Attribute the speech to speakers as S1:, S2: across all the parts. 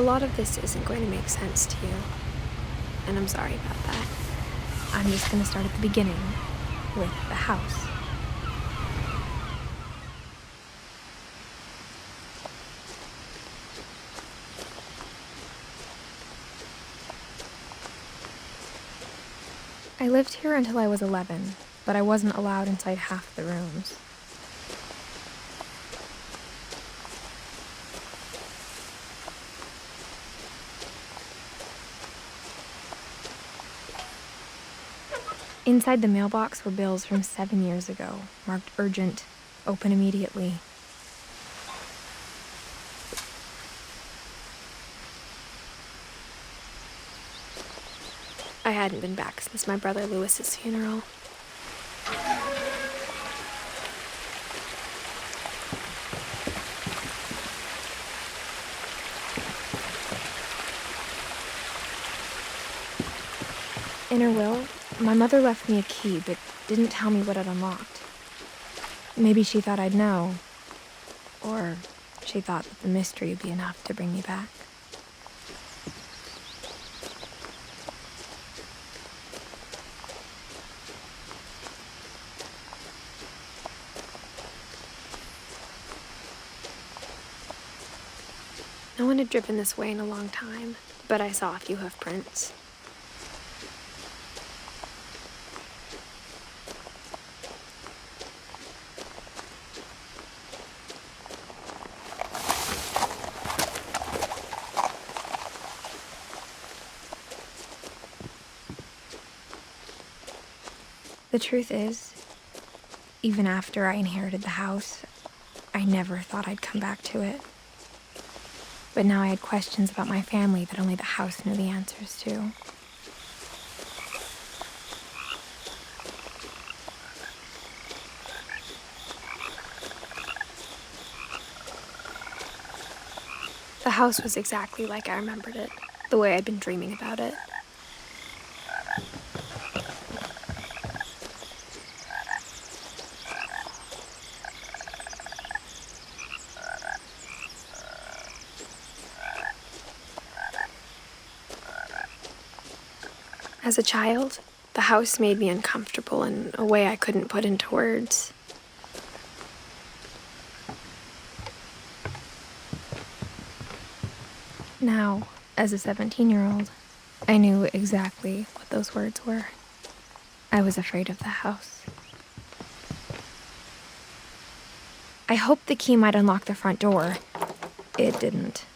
S1: A lot of this isn't going to make sense to you, and I'm sorry about that. I'm just going to start at the beginning, with the house. I lived here until I was 11, but I wasn't allowed inside half the rooms. Inside the mailbox were bills from 7 years ago, marked urgent, open immediately. I hadn't been back since my brother Lewis's funeral. In her will, my mother left me a key, but didn't tell me what it unlocked. Maybe she thought I'd know, or she thought that the mystery would be enough to bring me back. No one had driven this way in a long time, but I saw a few hoof prints. The truth is, even after I inherited the house, I never thought I'd come back to it. But now I had questions about my family that only the house knew the answers to. The house was exactly like I remembered it, the way I'd been dreaming about it. As a child, the house made me uncomfortable in a way I couldn't put into words. Now, as a 17-year-old, I knew exactly what those words were. I was afraid of the house. I hoped the key might unlock the front door. It didn't.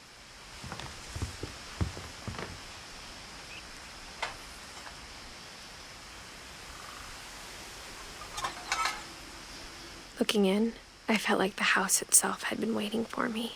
S1: Looking in, I felt like the house itself had been waiting for me.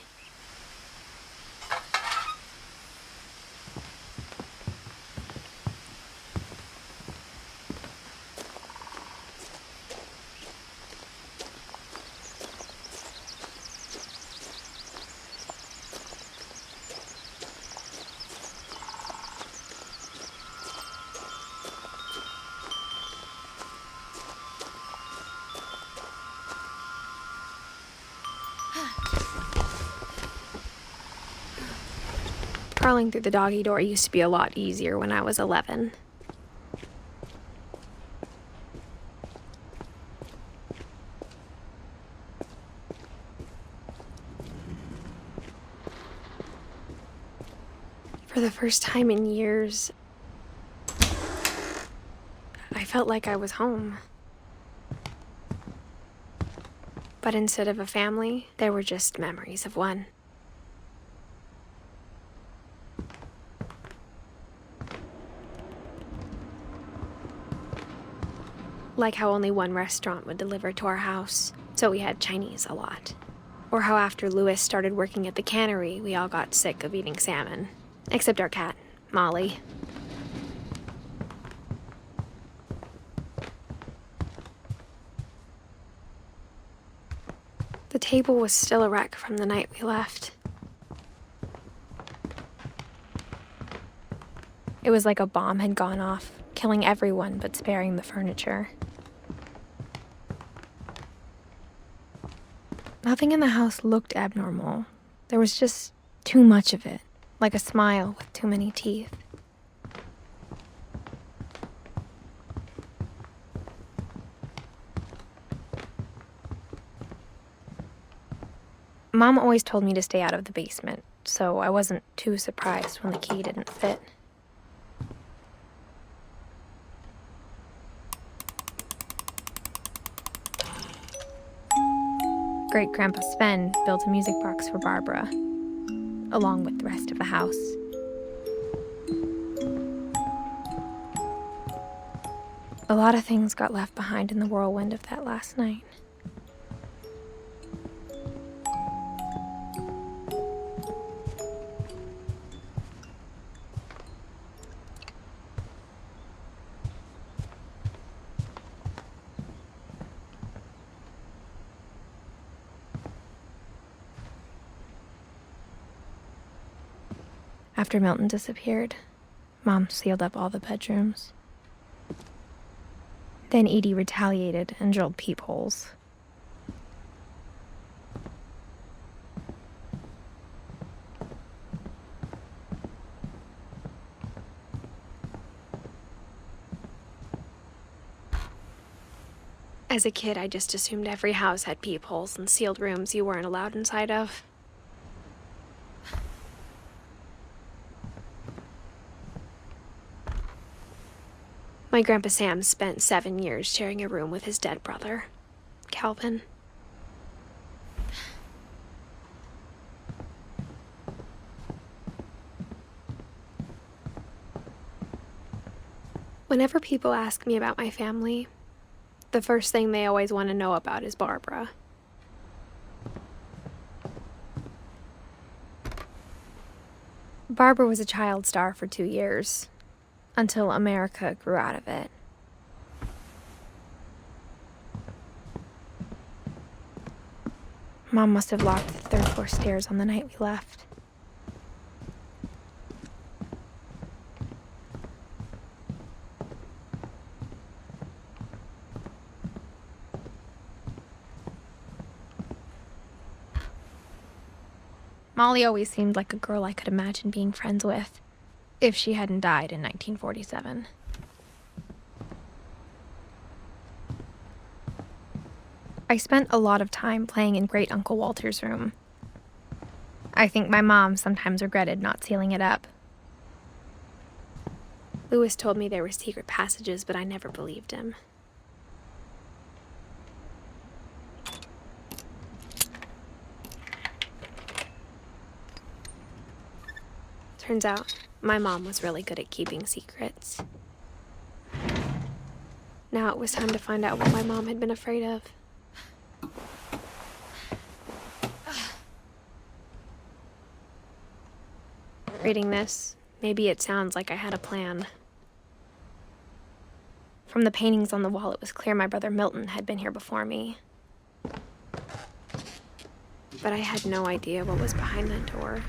S1: Crawling through the doggy door used to be a lot easier when I was 11. For the first time in years, I felt like I was home. But instead of a family, there were just memories of one. Like how only one restaurant would deliver to our house, so we had Chinese a lot. Or how after Lewis started working at the cannery, we all got sick of eating salmon. Except our cat, Molly. The table was still a wreck from the night we left. It was like a bomb had gone off, killing everyone but sparing the furniture. Nothing in the house looked abnormal. There was just too much of it. like a smile with too many teeth. Mom always told me to stay out of the basement, so I wasn't too surprised when the key didn't fit. Great-Grandpa Sven built a music box for Barbara, along with the rest of the house. A lot of things got left behind in the whirlwind of that last night. After Milton disappeared, Mom sealed up all the bedrooms. Then Edie retaliated and drilled peepholes. As a kid, I just assumed every house had peepholes and sealed rooms you weren't allowed inside of. My Grandpa Sam spent 7 years sharing a room with his dead brother, Calvin. Whenever people ask me about my family, the first thing they always want to know about is Barbara. Barbara was a child star for 2 years, until America grew out of it. Mom must have locked the third-floor stairs on the night we left. Molly always seemed like a girl I could imagine being friends with, if she hadn't died in 1947. I spent a lot of time playing in Great Uncle Walter's room. I think my mom sometimes regretted not sealing it up. Lewis told me there were secret passages, but I never believed him. Turns out, my mom was really good at keeping secrets. Now it was time to find out what my mom had been afraid of. Reading this, maybe it sounds like I had a plan. From the paintings on the wall, it was clear my brother Milton had been here before me. But I had no idea what was behind that door.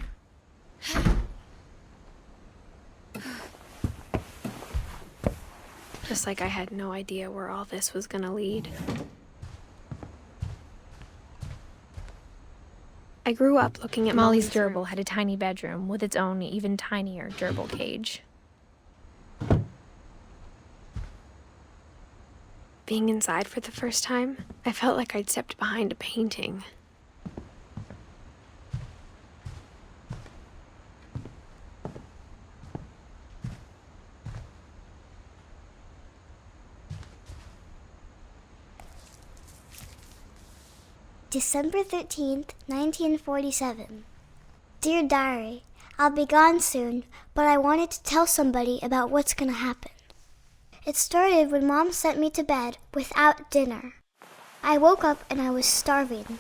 S1: Just like I had no idea where all this was gonna lead. I grew up looking at Molly's gerbil had a tiny bedroom with its own even tinier gerbil cage. Being inside for the first time, I felt like I'd stepped behind a painting.
S2: December 13th, 1947. Dear Diary, I'll be gone soon, but I wanted to tell somebody about what's gonna happen. It started when Mom sent me to bed without dinner. I woke up and I was starving,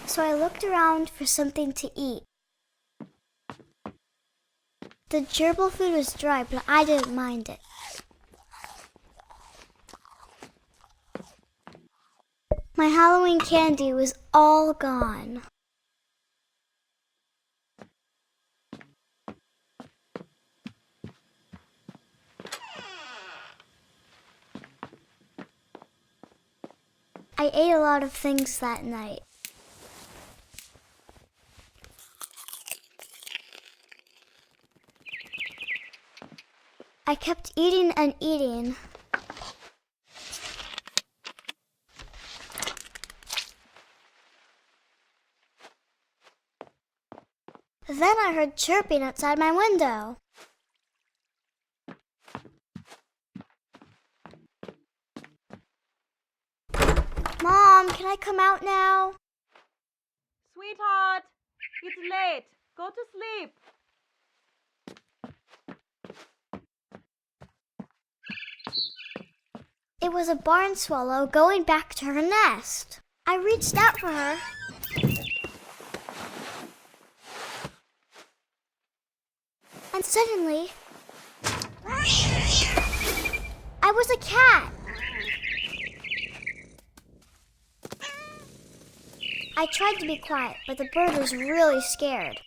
S2: so I looked around for something to eat. The gerbil food was dry, but I didn't mind it. My Halloween candy was all gone. I ate a lot of things that night. I kept eating and eating. Then I heard chirping outside my window. Mom, can I come out now?
S3: Sweetheart, it's late. Go to sleep.
S2: It was a barn swallow going back to her nest. I reached out for her. And suddenly, I was a cat. I tried to be quiet, but the bird was really scared.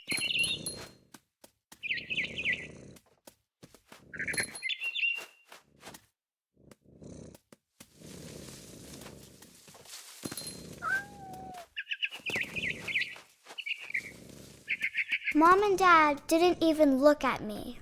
S2: Mom and Dad didn't even look at me.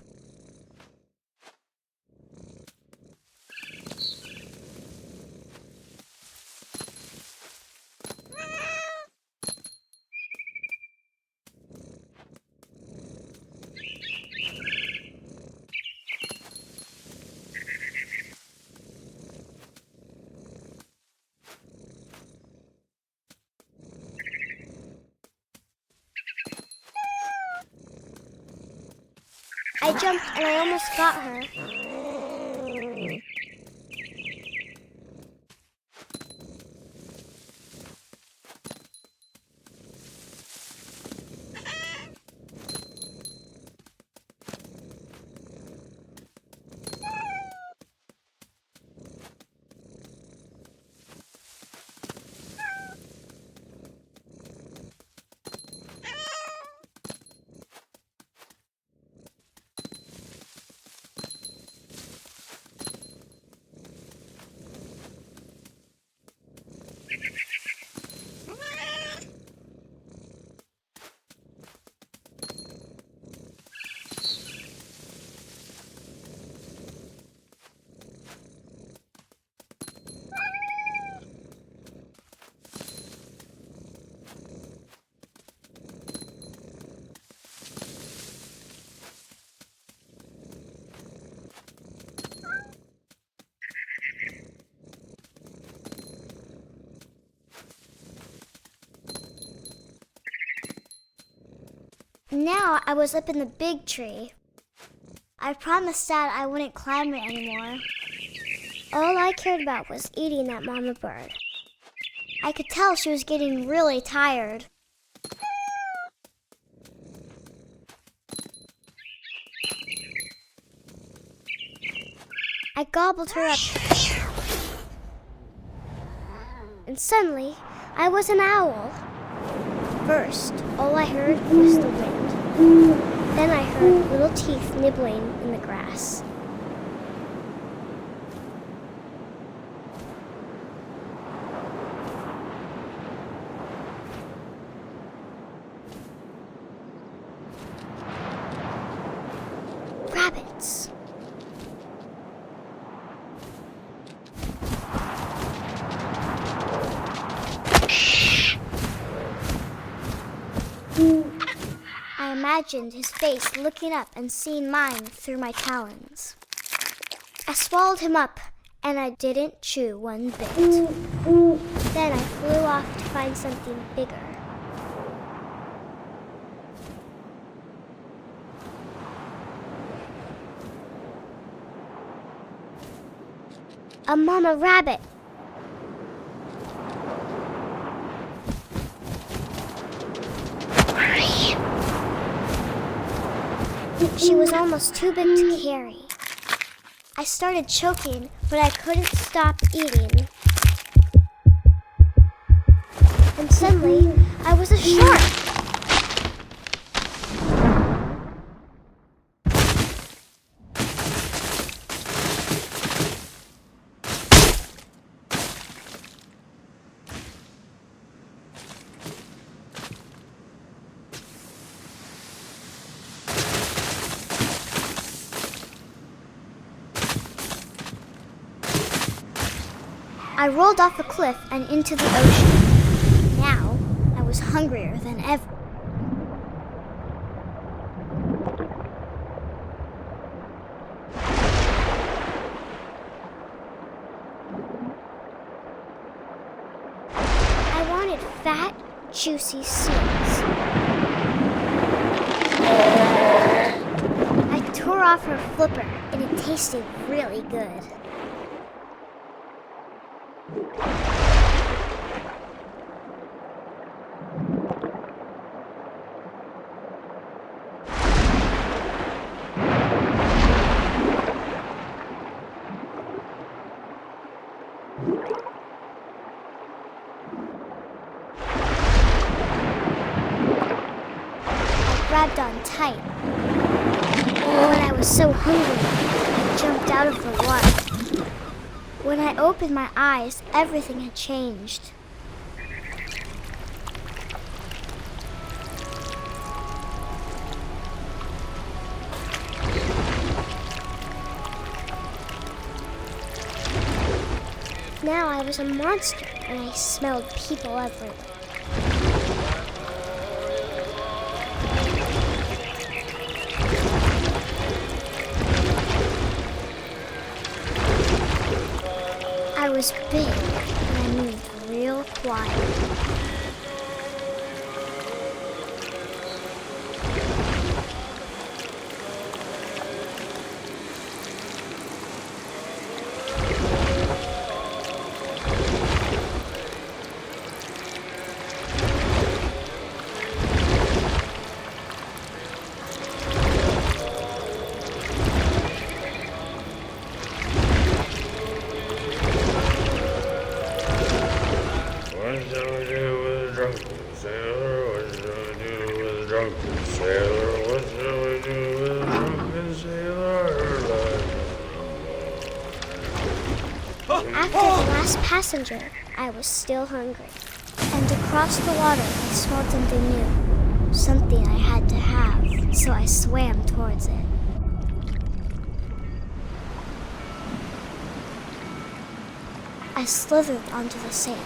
S2: I jumped and I almost got her. Now I was up in the big tree. I promised Dad I wouldn't climb it anymore. All I cared about was eating that mama bird. I could tell she was getting really tired. I gobbled her up. And suddenly, I was an owl. First, all I heard was the wind. Then I heard little teeth nibbling in the grass. Rabbits. I imagined his face looking up and seeing mine through my talons. I swallowed him up, and I didn't chew one bit. Then I flew off to find something bigger. A mama rabbit. She was almost too big to carry. I started choking, but I couldn't stop eating. And suddenly, I was a shark. I rolled off a cliff and into the ocean. Now, I was hungrier than ever. I wanted fat, juicy seals. I tore off her flipper, and it tasted really good. Grabbed on tight. When I was so hungry, I jumped out of the water. When I opened my eyes, everything had changed. Now I was a monster, and I smelled people everywhere. I was big, and I moved real quiet. After the last passenger, I was still hungry. And across the water, I smelled something new. Something I had to have, so I swam towards it. I slithered onto the sand,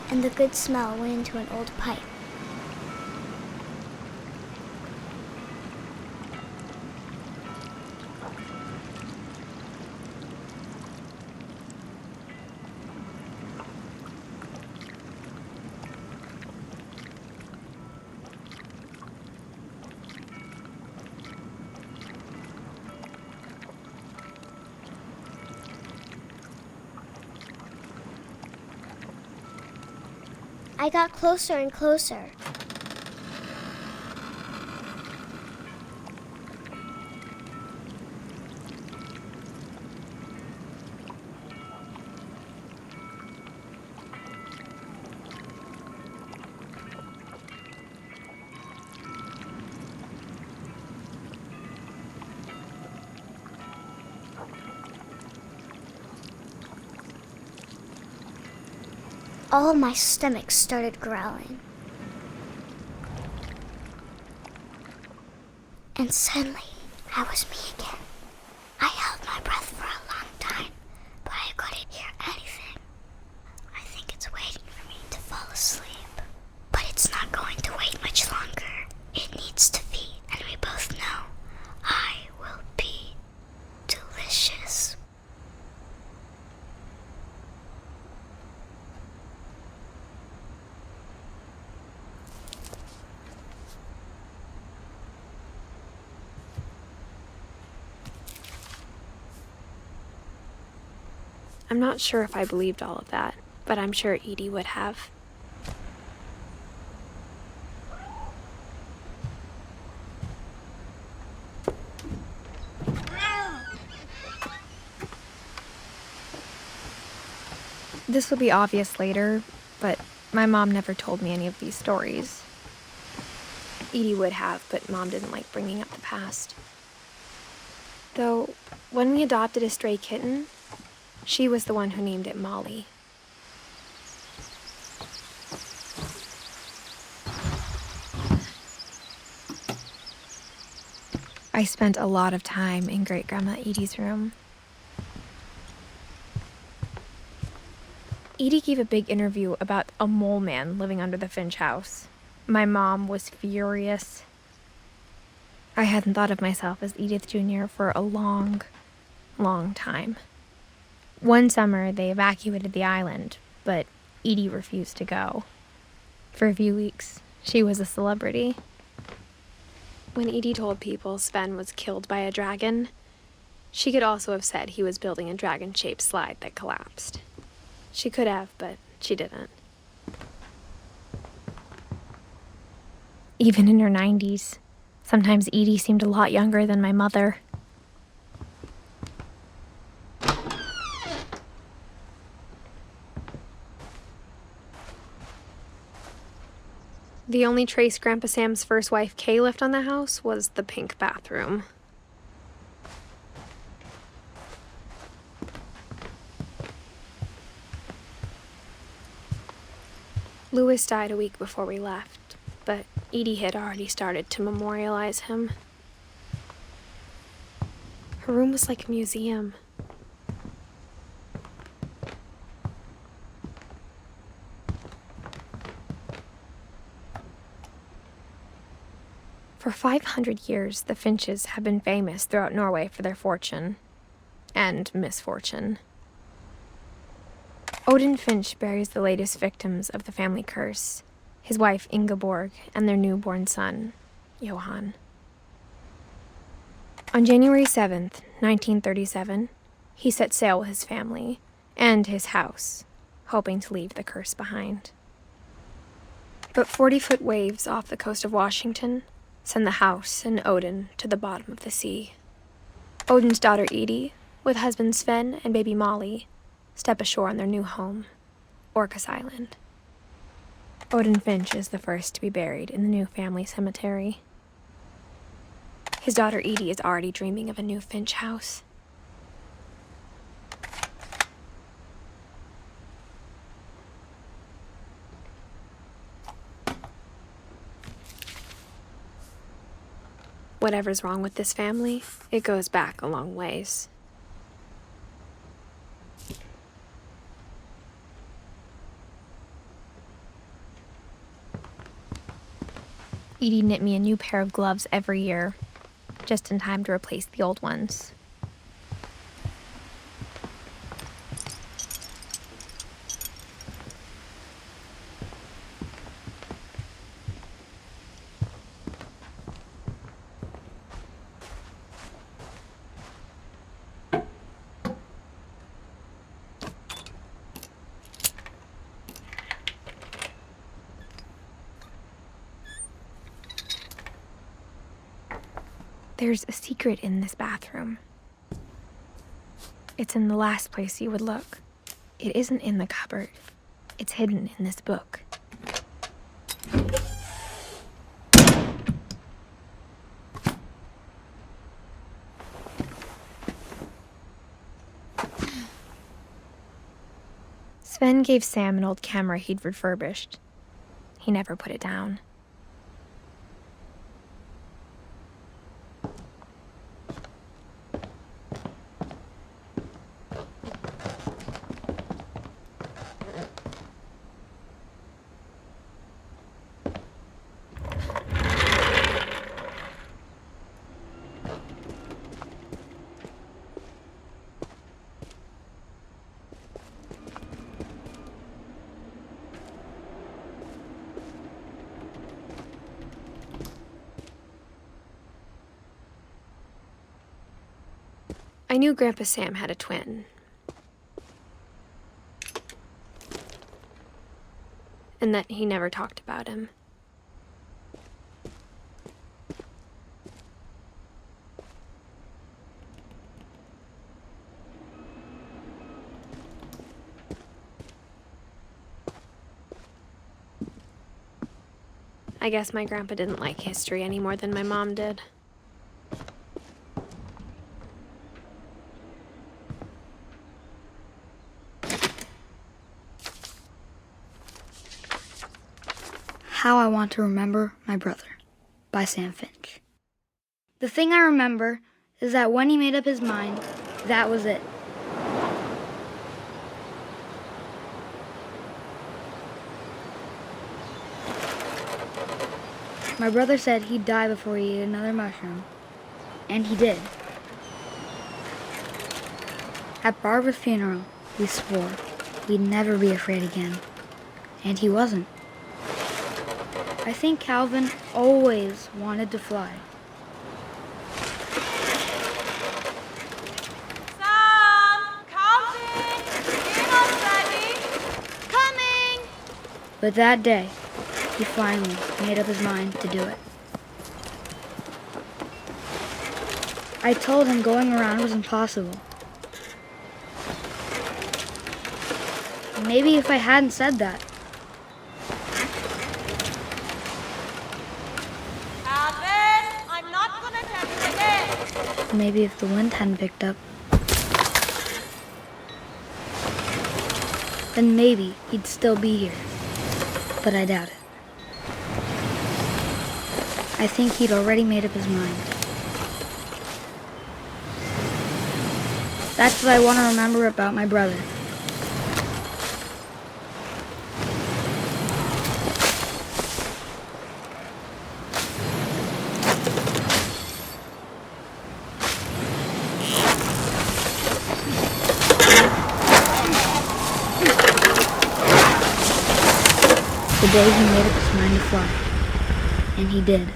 S2: and the good smell went into an old pipe. I got closer and closer. All of my stomach started growling. And suddenly, I was me again. I held my breath for a long time, but I couldn't hear anything. I think it's waiting for me to fall asleep. But it's not going to wait much longer. It needs to feed, and we both know I will be delicious.
S1: I'm not sure if I believed all of that, but I'm sure Edie would have. This will be obvious later, but my mom never told me any of these stories. Edie would have, but Mom didn't like bringing up the past. Though, when we adopted a stray kitten, she was the one who named it Molly. I spent a lot of time in Great-Grandma Edie's room. Edie gave a big interview about a mole man living under the Finch house. My mom was furious. I hadn't thought of myself as Edith Jr. for a long, long time. One summer, they evacuated the island, but Edie refused to go. For a few weeks, she was a celebrity. When Edie told people Sven was killed by a dragon, she could also have said he was building a dragon-shaped slide that collapsed. She could have, but she didn't. Even in her 90s, sometimes Edie seemed a lot younger than my mother. The only trace Grandpa Sam's first wife, Kay, left on the house was the pink bathroom. Louis died a week before we left, but Edie had already started to memorialize him. Her room was like a museum. For 500 years, the Finches have been famous throughout Norway for their fortune and misfortune. Odin Finch buries the latest victims of the family curse, his wife Ingeborg and their newborn son, Johan. On January 7th, 1937, he set sail with his family and his house, hoping to leave the curse behind. But 40-foot waves off the coast of Washington send the house and Odin to the bottom of the sea. Odin's daughter Edie, with husband Sven and baby Molly, step ashore on their new home, Orcas Island. Odin Finch is the first to be buried in the new family cemetery. His daughter Edie is already dreaming of a new Finch house. Whatever's wrong with this family, it goes back a long ways. Edie knit me a new pair of gloves every year, just in time to replace the old ones. There's a secret in this bathroom. It's in the last place you would look. It isn't in the cupboard. It's hidden in this book. Sven gave Sam an old camera he'd refurbished. He never put it down. I knew Grandpa Sam had a twin. And that he never talked about him. I guess my grandpa didn't like history any more than my mom did.
S4: How I Want to Remember My Brother by Sam Finch. The thing I remember is that when he made up his mind, that was it. My brother said he'd die before he ate another mushroom. And he did. At Barbara's funeral, we swore we'd never be afraid again. And he wasn't. I think Calvin always wanted to fly.
S3: Sam! Calvin! Dinner's ready! Coming!
S4: But that day, he finally made up his mind to do it. I told him going around was impossible. Maybe if I hadn't said that,
S3: Calvin! I'm not gonna tell you again!
S4: maybe if the wind hadn't picked up, then maybe he'd still be here. But I doubt it. I think he'd already made up his mind. That's what I want to remember about my brother. The day he made up his mind to fly. And he did.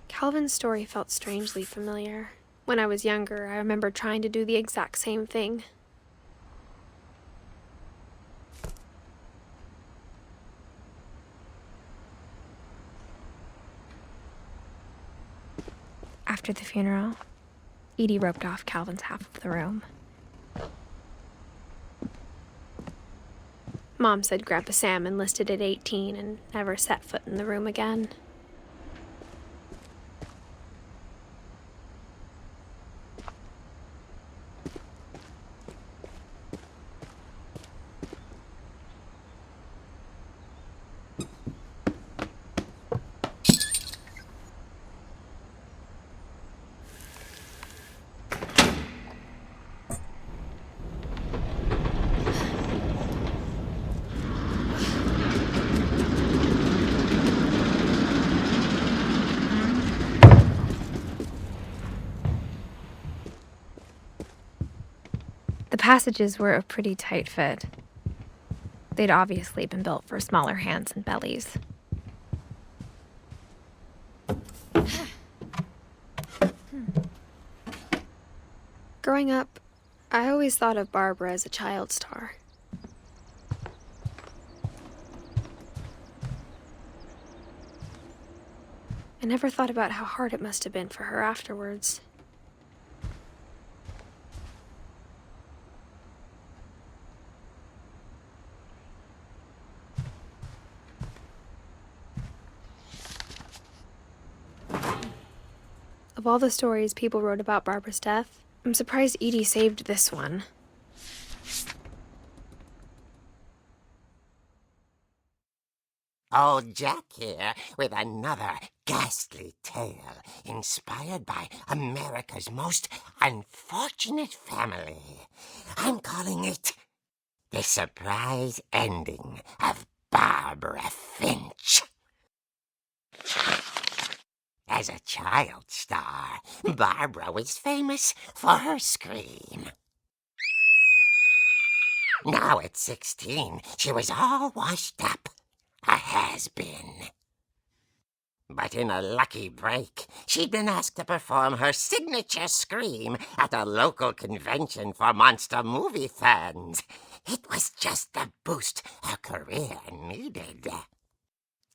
S1: Calvin's story felt strangely familiar. When I was younger, I remember trying to do the exact same thing. After the funeral, Edie roped off Calvin's half of the room. Mom said Grandpa Sam enlisted at 18 and never set foot in the room again. The passages were a pretty tight fit. They'd obviously been built for smaller hands and bellies. Growing up, I always thought of Barbara as a child star. I never thought about how hard it must have been for her afterwards. Of all the stories people wrote about Barbara's death, I'm surprised Edie saved this one.
S5: Old Jack here with another ghastly tale inspired by America's most unfortunate family. I'm calling it The Surprise Ending of Barbara Finch. As a child star, Barbara was famous for her scream. Now at 16, she was all washed up, a has-been. But in a lucky break, she'd been asked to perform her signature scream at a local convention for monster movie fans. It was just the boost her career needed.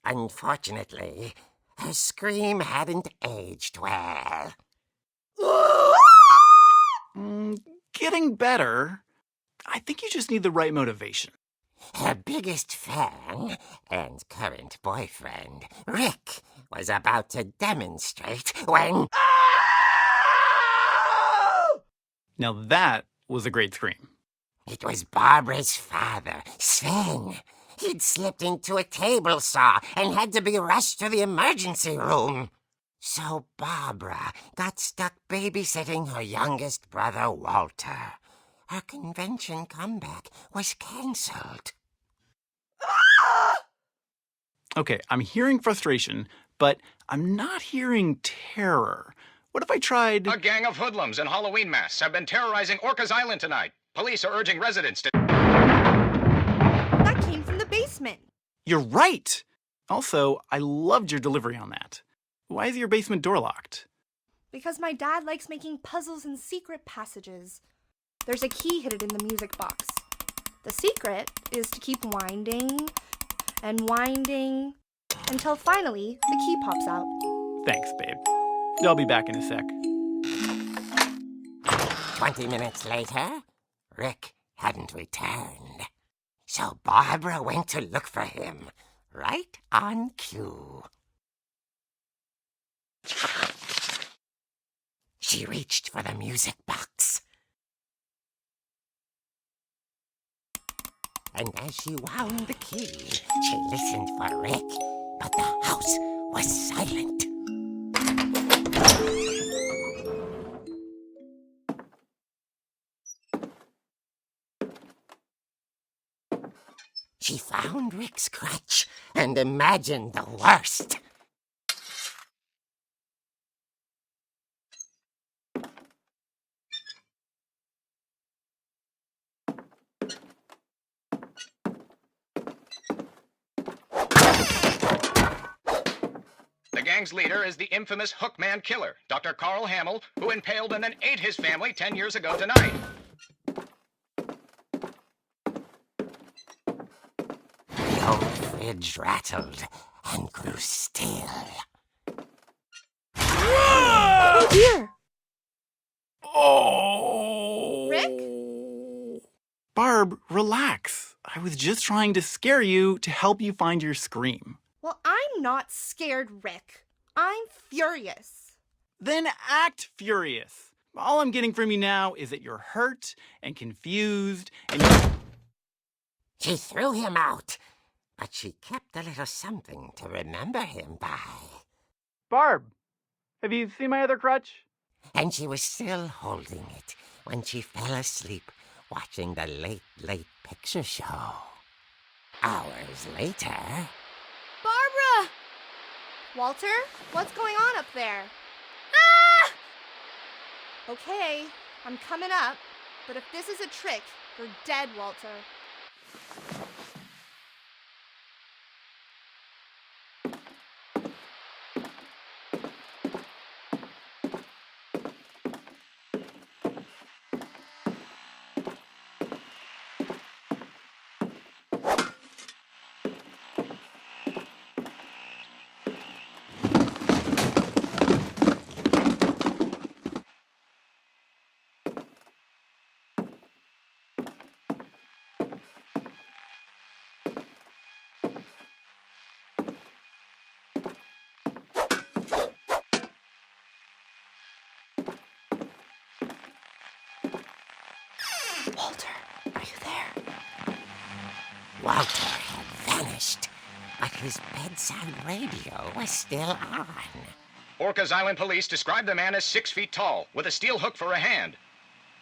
S5: Unfortunately, her scream hadn't aged well.
S6: Getting better. I think you just need the right motivation.
S5: Her biggest fan and current boyfriend, Rick, was about to demonstrate when...
S6: Now that was a great scream.
S5: It was Barbara's father, Sven. He'd slipped into a table saw and had to be rushed to the emergency room. So Barbara got stuck babysitting her youngest brother, Walter. Her convention comeback was cancelled.
S6: Okay, I'm hearing frustration, but I'm not hearing terror. What if I tried...
S7: A gang of hoodlums in Halloween masks have been terrorizing Orcas Island tonight. Police are urging residents to...
S3: That came from the basement.
S6: You're right! Also, I loved your delivery on that. Why is your basement door locked?
S3: Because my dad likes making puzzles and secret passages. There's a key hidden in the music box. The secret is to keep winding and winding until finally the key pops out.
S6: Thanks, babe. I'll be back in a sec.
S5: 20 minutes later, Rick hadn't returned. So Barbara went to look for him, right on cue. She reached for the music box. And as she wound the key, she listened for Rick, but the house was silent. She found Rick's crutch and imagined the worst.
S7: The gang's leader is the infamous Hookman killer, Dr. Carl Hamill, who impaled and then ate his family 10 years ago tonight.
S5: The old fridge rattled and grew still.
S3: Oh dear!
S6: Oh!
S3: Rick?
S6: Barb, relax. I was just trying to scare you to help you find your scream.
S3: Well, I'm not scared, Rick. I'm furious.
S6: Then act furious. All I'm getting from you now is that you're hurt and confused and...
S5: She threw him out, but she kept a little something to remember him by.
S6: Barb, have you seen my other crutch?
S5: And she was still holding it when she fell asleep watching the late picture show. Hours later...
S3: Barbara! Walter, what's going on up there? Ah! Okay, I'm coming up, but if this is a trick, you're dead, Walter. Walter, are you there?
S5: Walter had vanished, but his bedside radio was still on.
S7: Orcas Island police describe the man as 6 feet tall, with a steel hook for a hand.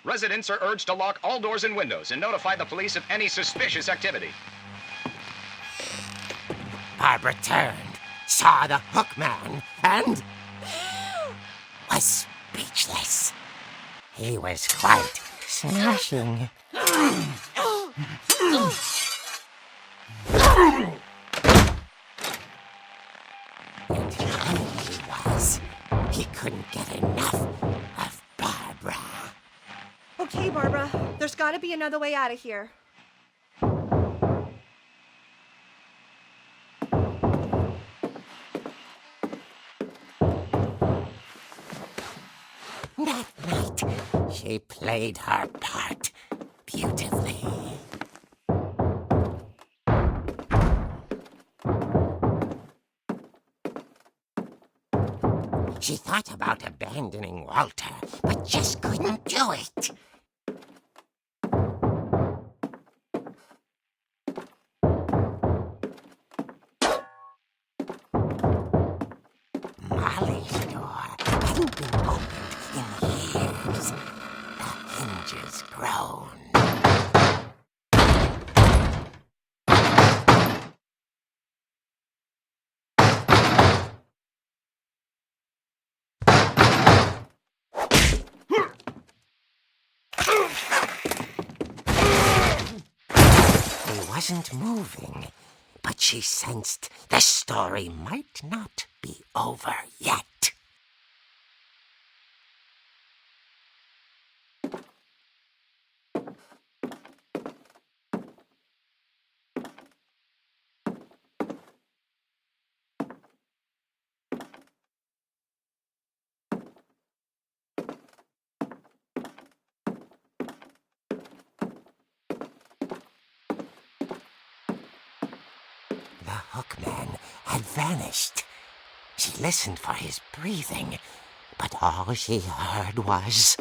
S7: Residents are urged to lock all doors and windows and notify the police of any suspicious activity.
S5: Barbara turned, saw the hook man, and was speechless. He was quite smashing. And here he was. He couldn't get enough of Barbara.
S3: Okay, Barbara, there's gotta be another way out of here.
S5: That night, she played her part beautifully. She thought about abandoning Walter, but just couldn't do it. My, alley's door hadn't been opened in years. The hinges groaned. He wasn't moving, but she sensed the story might not be over yet. The hookman had vanished. She listened for his breathing, but all she heard was...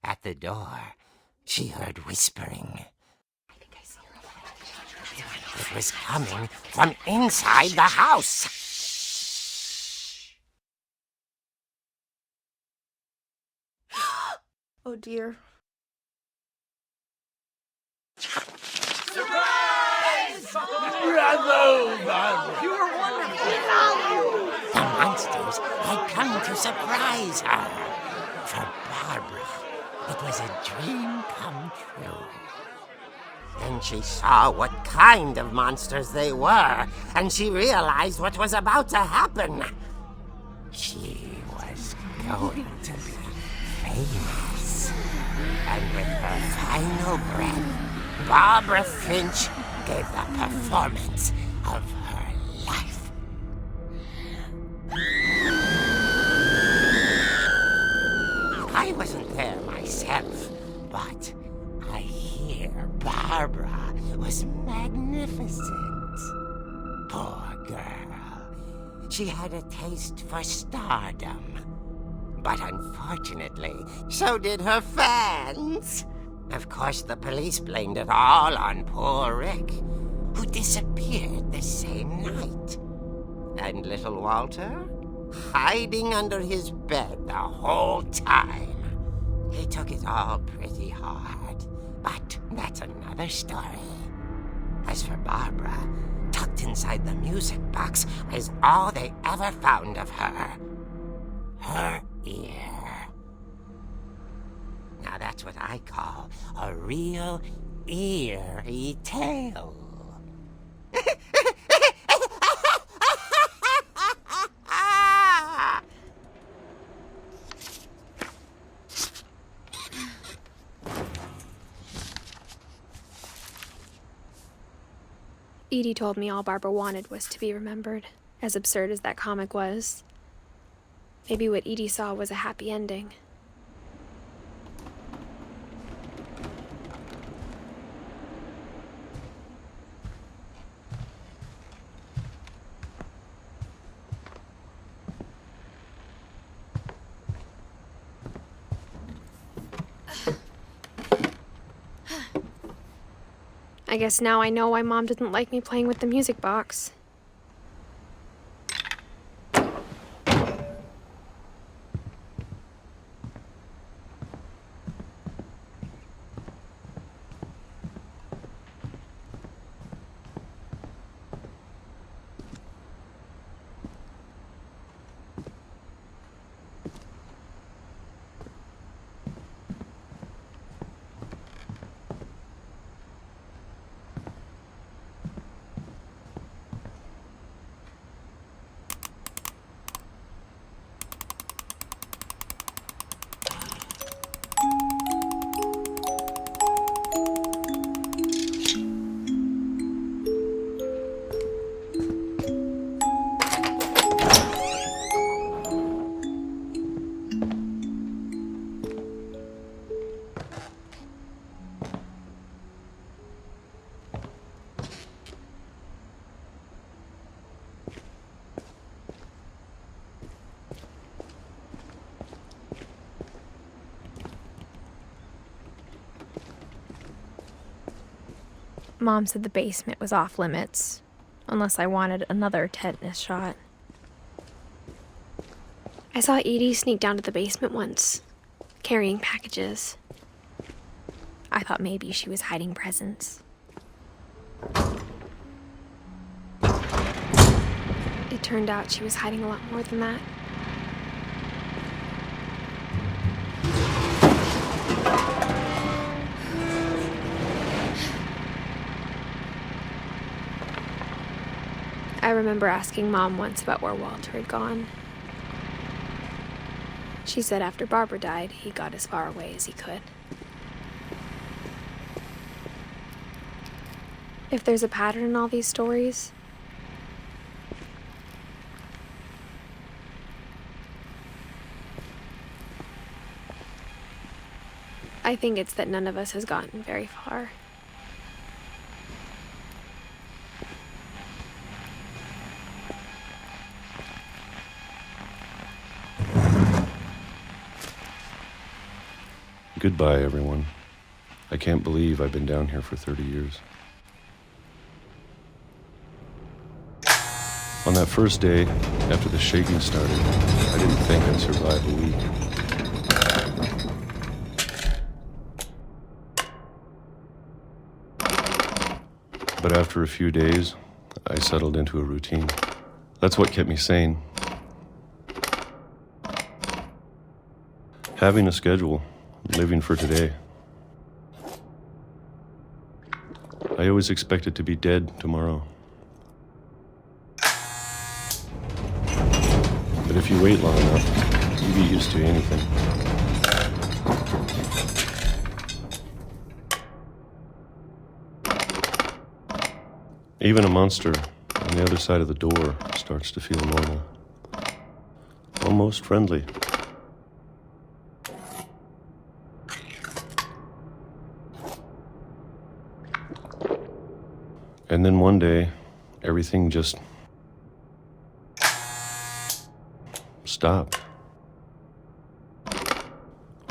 S5: At the door, she heard whispering. It was coming from inside the house.
S3: Oh dear.
S5: The monsters had come to surprise her. For Barbara, it was a dream come true. Then she saw what kind of monsters they were, and she realized what was about to happen. She was going to be famous. And with her final breath, Barbara Finch gave the performance of her life. I wasn't there myself, but I hear Barbara was magnificent. Poor girl. She had a taste for stardom. But unfortunately, so did her fans. Of course, the police blamed it all on poor Rick, who disappeared the same night. And little Walter? Hiding under his bed the whole time. He took it all pretty hard, but that's another story. As for Barbara, tucked inside the music box was all they ever found of her. Her ear. Now that's what I call a real eerie tale.
S1: Edie told me all Barbara wanted was to be remembered, as absurd as that comic was. Maybe what Edie saw was a happy ending. I guess now I know why Mom didn't like me playing with the music box. Mom said the basement was off limits, unless I wanted another tetanus shot. I saw Edie sneak down to the basement once, carrying packages. I thought maybe she was hiding presents. It turned out she was hiding a lot more than that. I remember asking Mom once about where Walter had gone. She said after Barbara died, he got as far away as he could. If there's a pattern in all these stories, I think it's that none of us has gotten very far.
S8: Goodbye, everyone. I can't believe I've been down here for 30 years. On that first day, after the shaking started, I didn't think I'd survive a week. But after a few days, I settled into a routine. That's what kept me sane. Having a schedule, living for today. I always expected to be dead tomorrow. But if you wait long enough, you get used to anything. Even a monster on the other side of the door starts to feel normal. Almost friendly. And then one day, everything just stopped.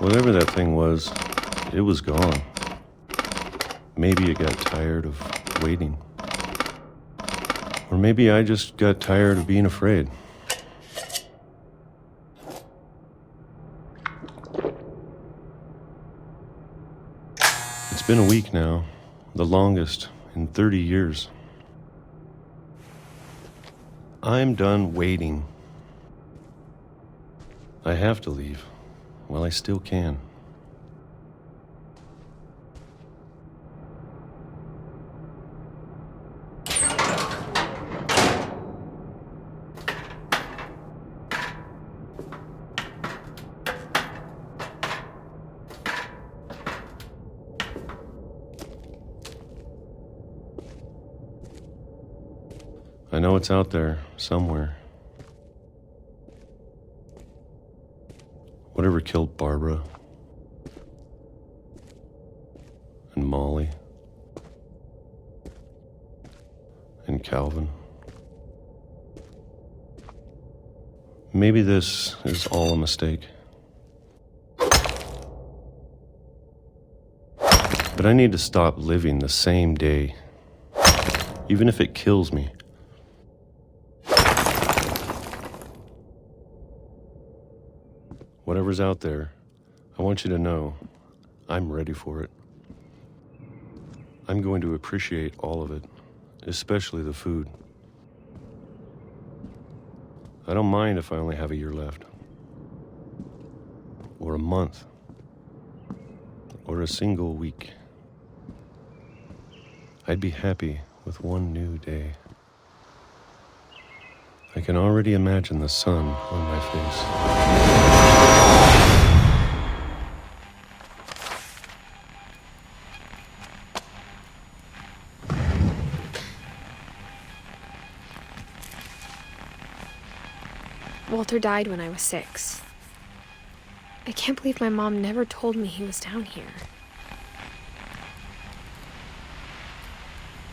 S8: Whatever that thing was, it was gone. Maybe it got tired of waiting. Or maybe I just got tired of being afraid. It's been a week now, the longest in 30 years. I'm done waiting. I have to leave while I still can. I know it's out there somewhere. Whatever killed Barbara and Molly and Calvin. Maybe this is all a mistake. But I need to stop living the same day, even if it kills me. Whatever's out there, I want you to know I'm ready for it. I'm going to appreciate all of it, especially the food. I don't mind if I only have a year left, or a month, or a single week. I'd be happy with one new day. I can already imagine the sun on my face.
S1: Walter died when I was 6. I can't believe my mom never told me he was down here.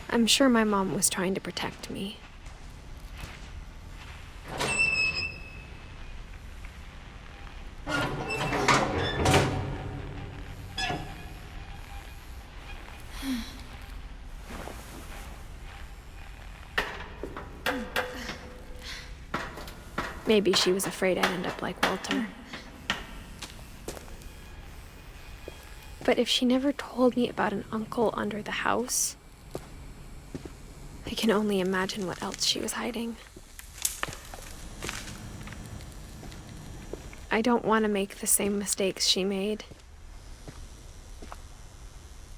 S1: I'm sure my mom was trying to protect me. Maybe she was afraid I'd end up like Walter. But if she never told me about an uncle under the house, I can only imagine what else she was hiding. I don't want to make the same mistakes she made.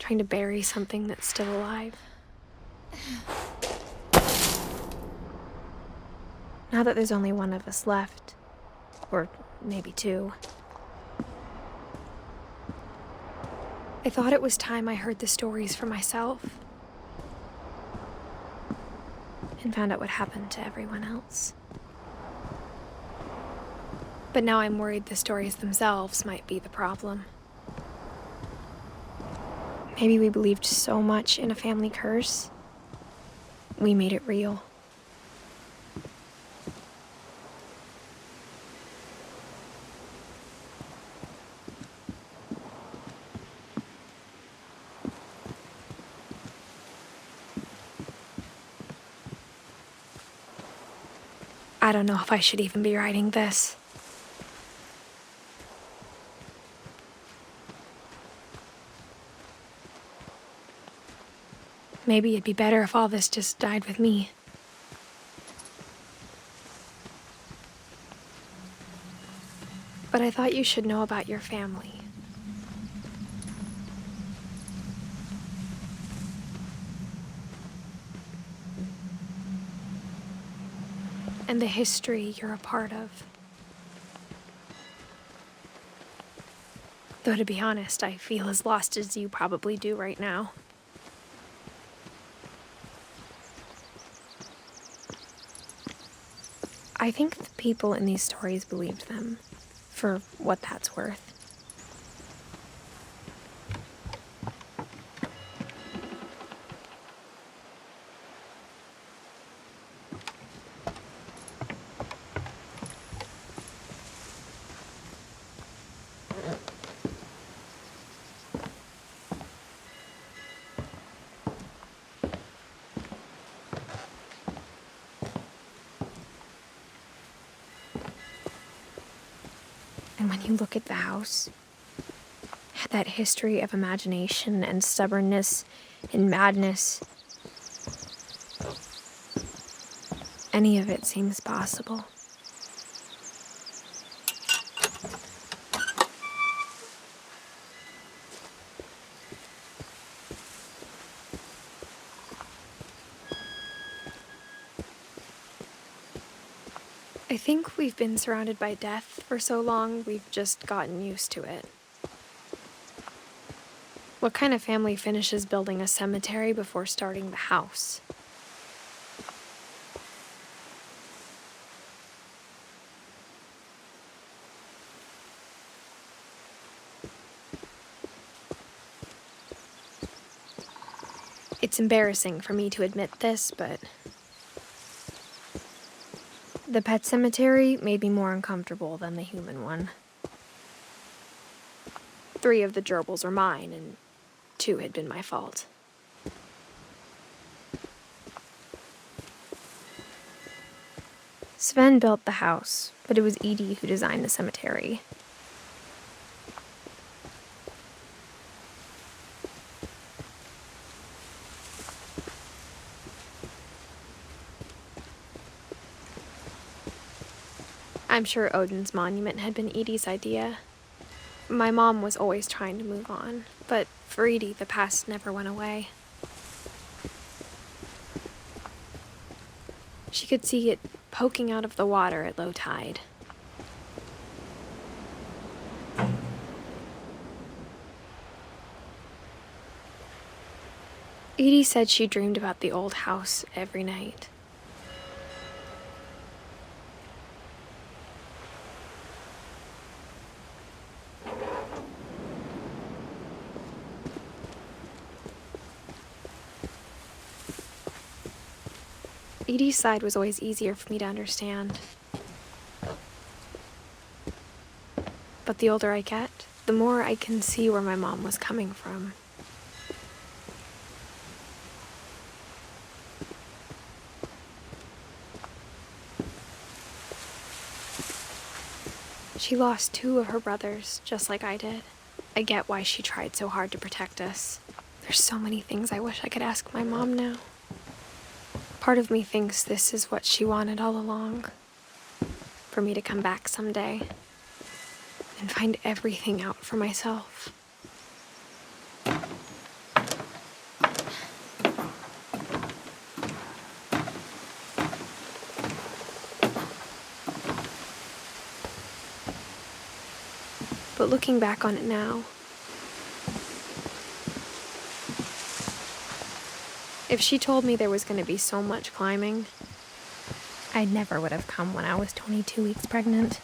S1: Trying to bury something that's still alive. Now that there's only one of us left, or maybe two, I thought it was time I heard the stories for myself and found out what happened to everyone else. But now I'm worried the stories themselves might be the problem. Maybe we believed so much in a family curse, we made it real. I don't know if I should even be writing this. Maybe it'd be better if all this just died with me. But I thought you should know about your family. And the history you're a part of. Though to be honest, I feel as lost as you probably do right now. I think the people in these stories believed them, for what that's worth. And when you look at the house, it had that history of imagination and stubbornness and madness. Any of it seems possible. I think we've been surrounded by death for so long, we've just gotten used to it. What kind of family finishes building a cemetery before starting the house? It's embarrassing for me to admit this, but the pet cemetery made me more uncomfortable than the human one. 3 of the gerbils were mine, and 2 had been my fault. Sven built the house, but it was Edie who designed the cemetery. I'm sure Odin's monument had been Edie's idea. My mom was always trying to move on, but for Edie, the past never went away. She could see it poking out of the water at low tide. Edie said she dreamed about the old house every night. Edie's side was always easier for me to understand. But the older I get, the more I can see where my mom was coming from. She lost 2 of her brothers, just like I did. I get why she tried so hard to protect us. There's so many things I wish I could ask my mom now. Part of me thinks this is what she wanted all along. For me to come back someday and find everything out for myself. But looking back on it now, if she told me there was going to be so much climbing, I never would have come when I was 22 weeks pregnant.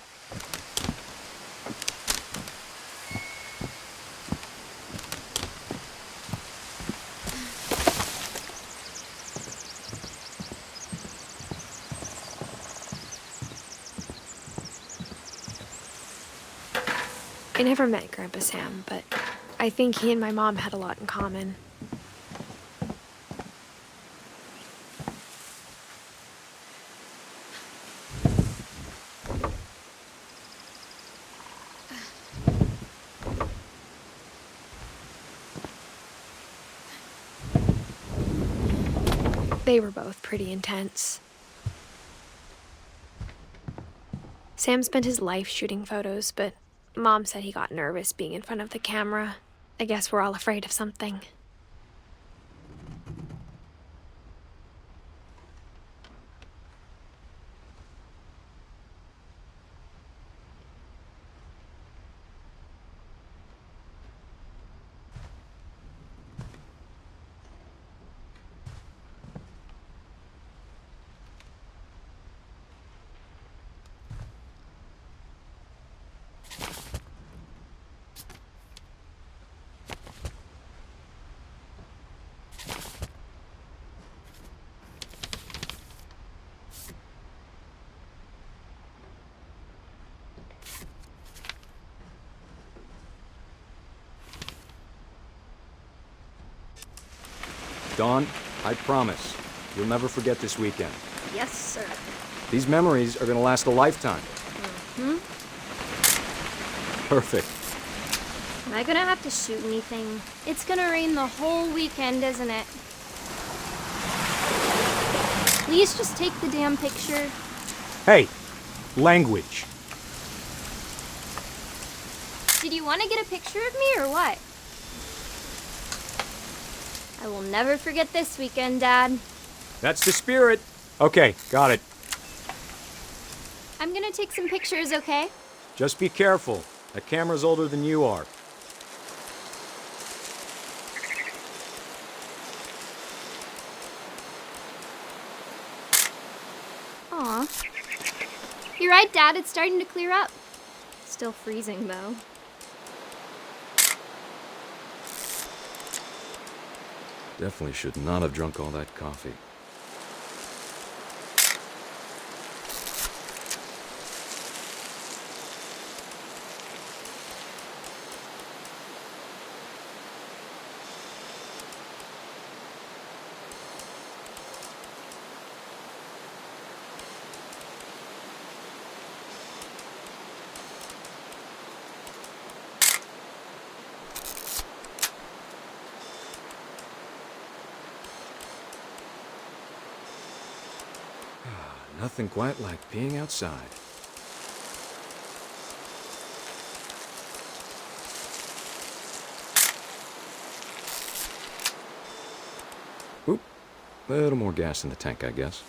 S1: I never met Grandpa Sam, but I think he and my mom had a lot in common. They were both pretty intense. Sam spent his life shooting photos, but Mom said he got nervous being in front of the camera. I guess we're all afraid of something.
S9: Dawn, I promise, you'll never forget this weekend.
S3: Yes, sir.
S9: These memories are gonna last a lifetime. Perfect.
S10: Am I gonna have to shoot anything? It's gonna rain the whole weekend, isn't it? Please just take the damn picture.
S9: Hey, language.
S10: Did you want to get a picture of me or what? I will never forget this weekend, Dad.
S9: That's the spirit. Okay, got it.
S10: I'm gonna take some pictures, okay?
S9: Just be careful. That camera's older than you are.
S10: Aw. You're right, Dad. It's starting to clear up. Still freezing, though.
S9: Definitely should not have drunk all that coffee. Nothing quite like being outside. Oop, a little more gas in the tank, I guess.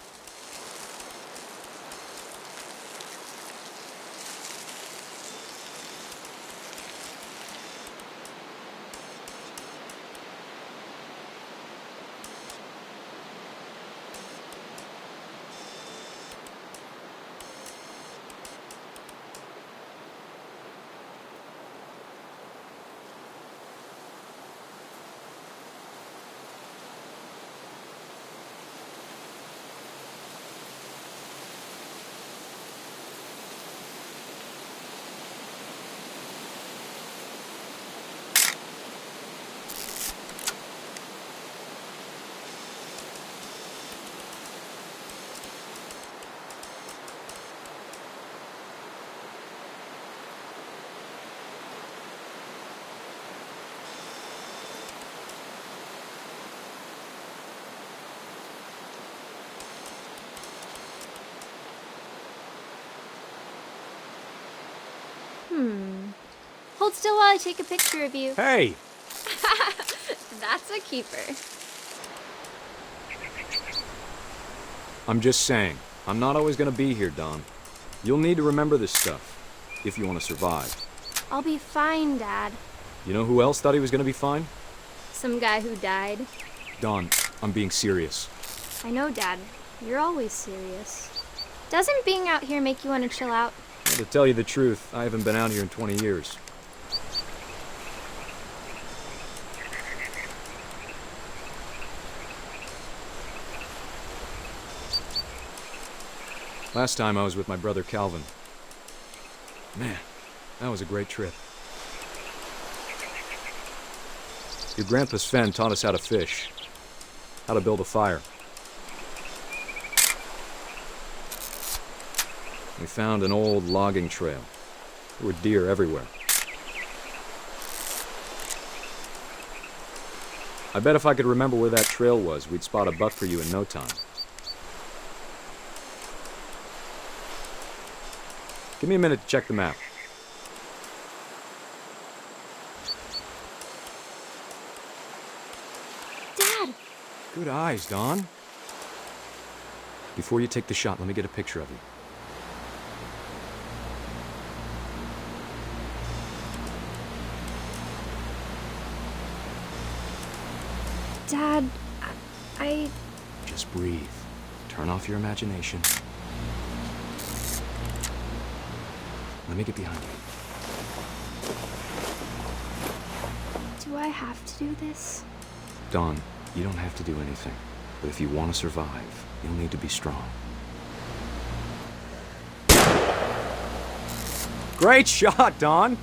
S10: Hold still while I take a picture of you.
S9: Hey!
S10: That's a keeper.
S9: I'm just saying, I'm not always gonna be here, Don. You'll need to remember this stuff, if you want to survive.
S10: I'll be fine, Dad.
S9: You know who else thought he was gonna be fine?
S10: Some guy who died.
S9: Don, I'm being serious.
S10: I know, Dad. You're always serious. Doesn't being out here make you want to chill out?
S9: Well, to tell you the truth, I haven't been out here in 20 years. Last time I was with my brother Calvin. Man, that was a great trip. Your grandpa Sven taught us how to fish, how to build a fire. We found an old logging trail. There were deer everywhere. I bet if I could remember where that trail was, we'd spot a buck for you in no time. Give me a minute to check the map.
S10: Dad!
S9: Good eyes, Don. Before you take the shot, let me get a picture of you.
S1: Dad, I...
S9: Just breathe. Turn off your imagination. Let me get behind you.
S10: Do I have to do this?
S9: Don, you don't have to do anything. But if you want to survive, you'll need to be strong. Great shot, Don!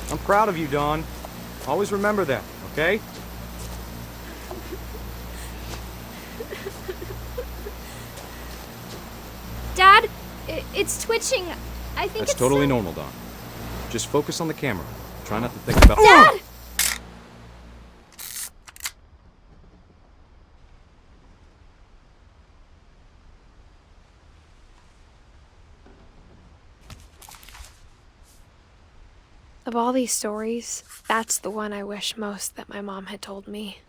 S9: I'm proud of you, Don. Always remember that, okay?
S10: Dad, it's twitching. I think
S9: That's
S10: it's
S9: totally normal, Don. Just focus on the camera. Try not to think about—
S10: Dad!
S1: Of all these stories, that's the one I wish most that my mom had told me.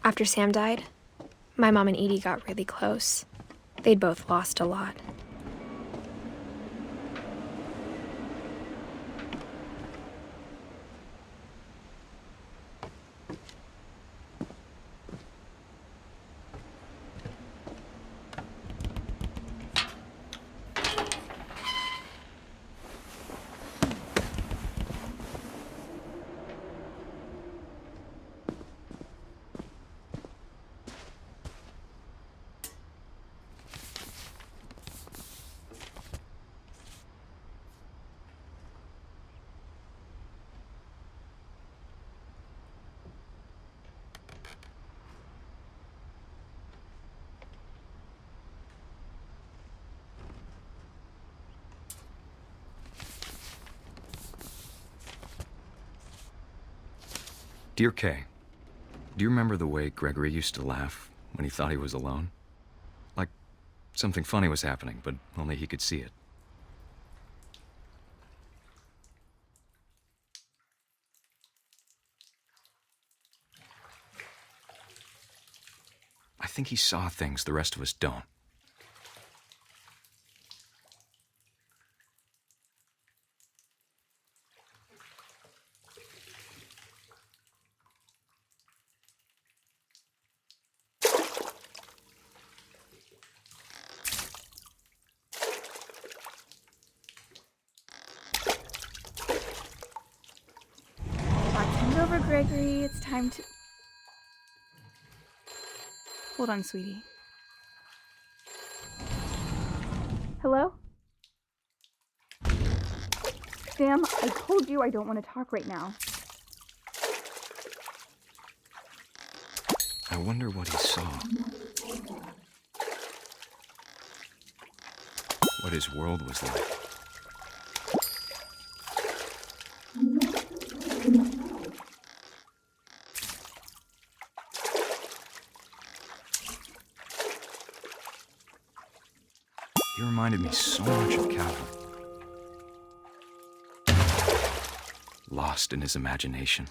S1: After Sam died, my mom and Edie got really close. They'd both lost a lot.
S9: Dear Kay, do you remember the way Gregory used to laugh when he thought he was alone? Like something funny was happening, but only he could see it. I think he saw things the rest of us don't.
S11: Watching over Gregory, it's time to... Hold on, sweetie. Hello? Sam, I told you I don't want to talk right now.
S9: I wonder what he saw. What his world was like. He reminded me so much of Calvin. Lost in his imagination.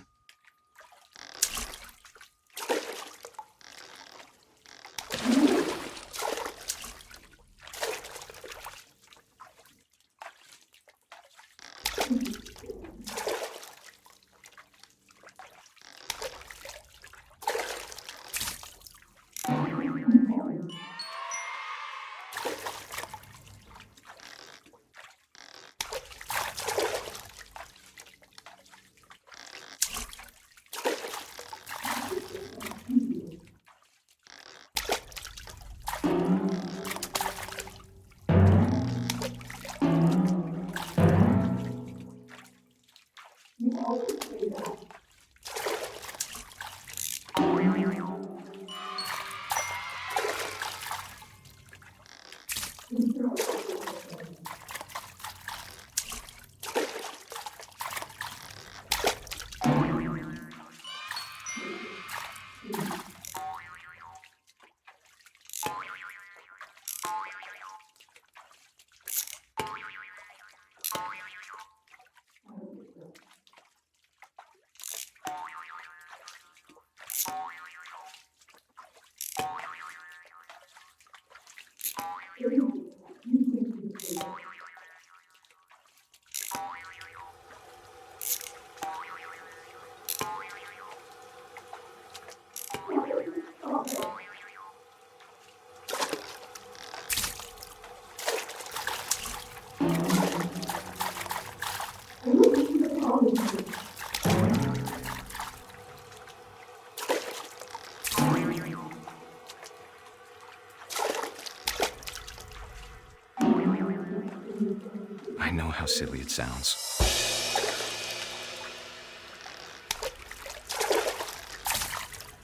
S9: I know how silly it sounds.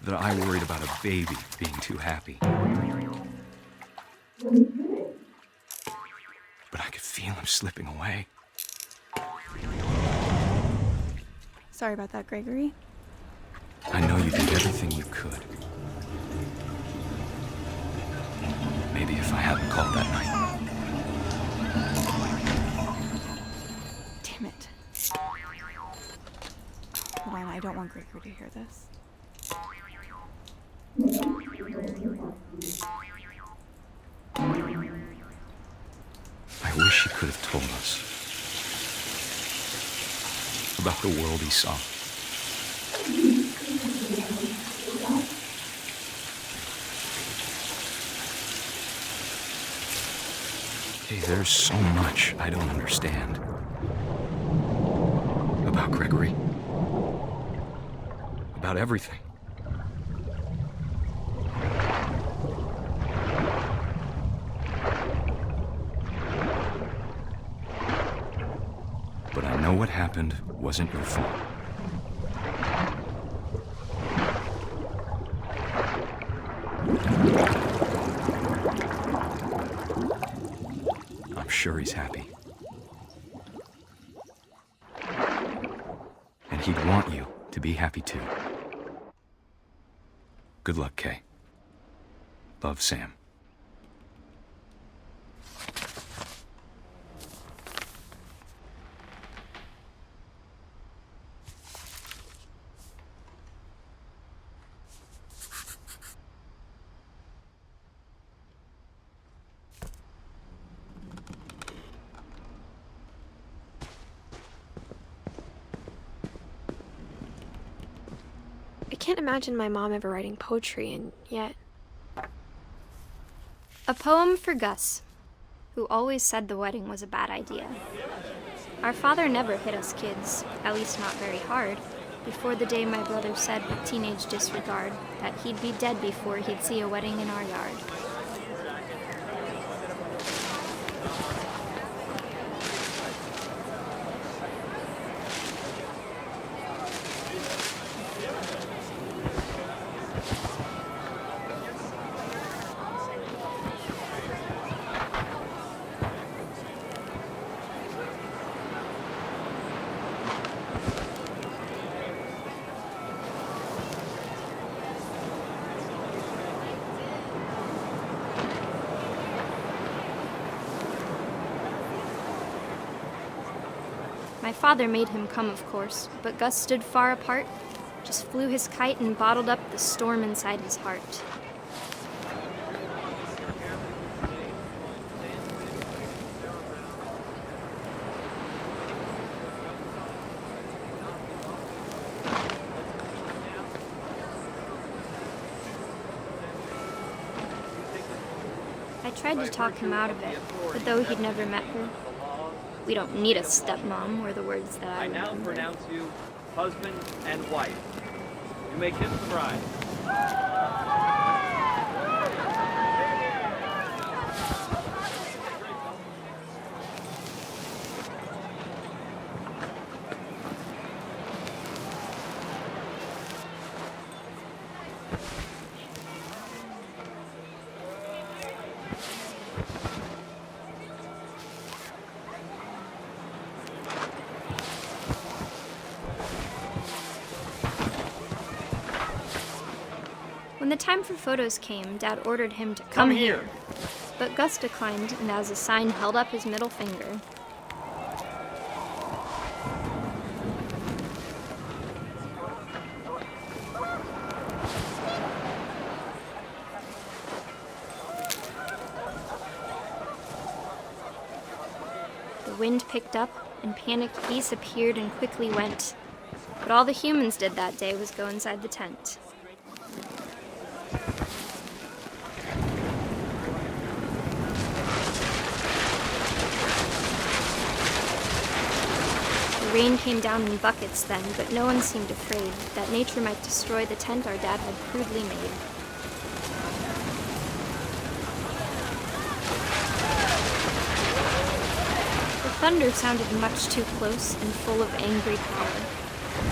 S9: That I worried about a baby being too happy. But I could feel him slipping away.
S11: Sorry about that, Gregory.
S9: I know you did everything you could. Maybe if I hadn't called that night.
S11: Damn it. Hold on, I don't want Gregory to hear this.
S9: I wish he could have told us about the world he saw. Hey, there's so much I don't understand about Gregory. About everything. But I know what happened wasn't your fault. I'm sure he's happy. And he'd want you to be happy too. Good luck, Kay. Love, Sam.
S1: I can't imagine my mom ever writing poetry, and yet...
S10: A poem for Gus, who always said the wedding was a bad idea. Our father never hit us kids, at least not very hard, before the day my brother said with teenage disregard that he'd be dead before he'd see a wedding in our yard. My father made him come, of course, but Gus stood far apart, just flew his kite and bottled up the storm inside his heart. I tried to talk him out of it, but though he'd never met her, "We don't need a stepmom," were the words that I
S12: now
S10: remember.
S12: pronounce you husband and wife. You may kiss the bride.
S10: When the time for photos came, Dad ordered him to come here. But Gus declined, and as a sign held up his middle finger. The wind picked up, and panicked geese appeared and quickly went. But all the humans did that day was go inside the tent. The rain came down in buckets then, but no one seemed afraid that nature might destroy the tent our dad had crudely made. The thunder sounded much too close and full of angry power,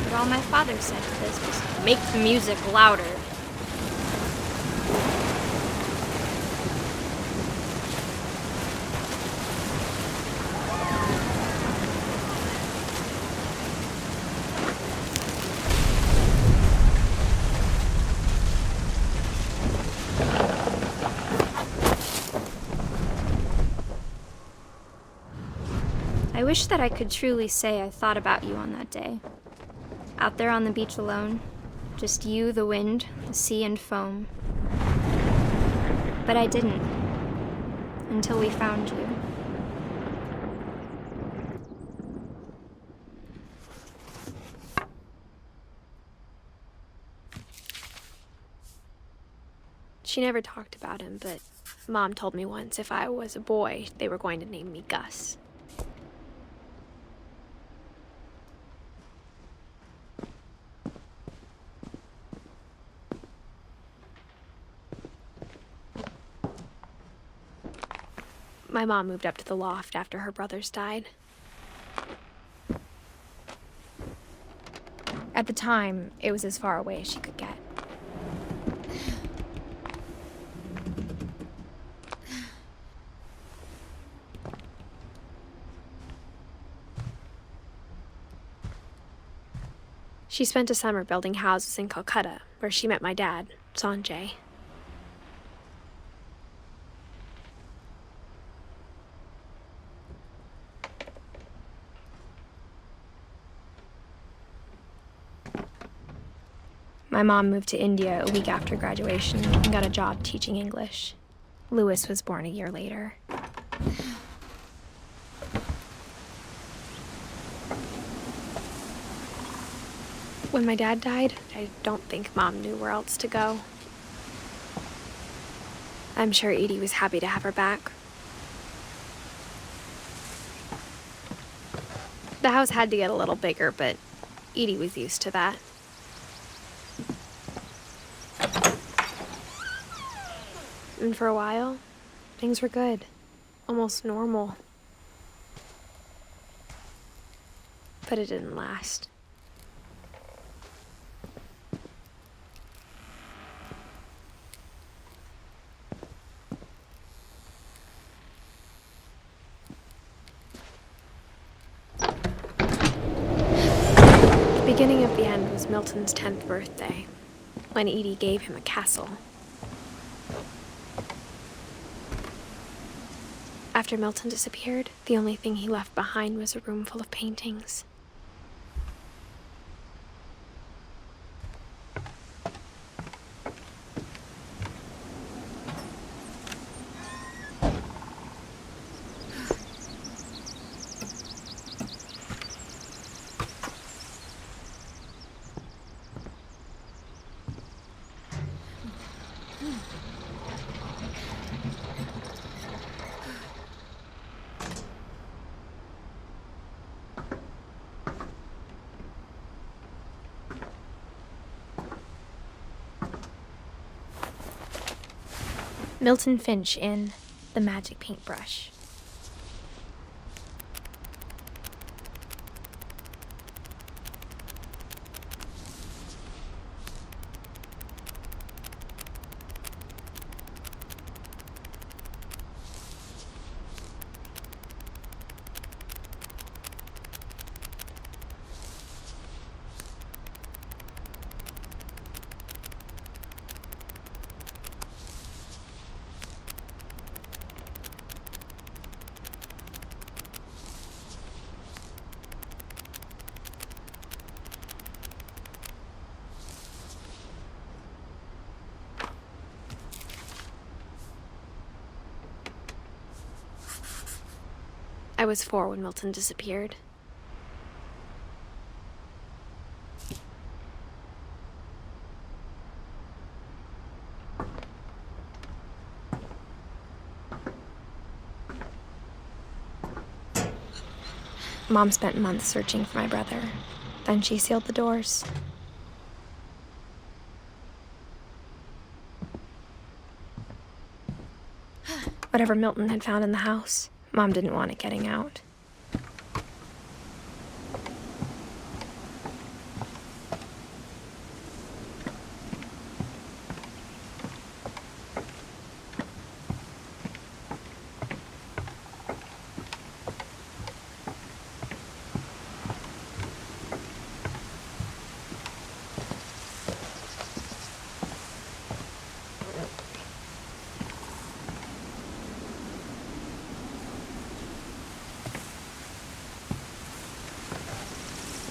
S10: but all my father said to this was, "Make the music louder." I wish that I could truly say I thought about you on that day. Out there on the beach alone, just you, the wind, the sea, and foam. But I didn't, until we found you.
S13: She never talked about him, but Mom told me once if I was a boy, they were going to name me Gus. My mom moved up to the loft after her brothers died. At the time, it was as far away as she could get. She spent a summer building houses in Calcutta, where she met my dad, Sanjay. My mom moved to India a week after graduation and got a job teaching English. Louis was born a year later. When my dad died, I don't think Mom knew where else to go. I'm sure Edie was happy to have her back. The house had to get a little bigger, but Edie was used to that. And for a while, things were good, almost normal. But it didn't last. The beginning of the end was Milton's 10th birthday, when Edie gave him a castle. After Milton disappeared, the only thing he left behind was a room full of paintings. Milton Finch in The Magic Paintbrush. I was 4 when Milton disappeared. Mom spent months searching for my brother. Then she sealed the doors. Whatever Milton had found in the house, Mom didn't want it getting out.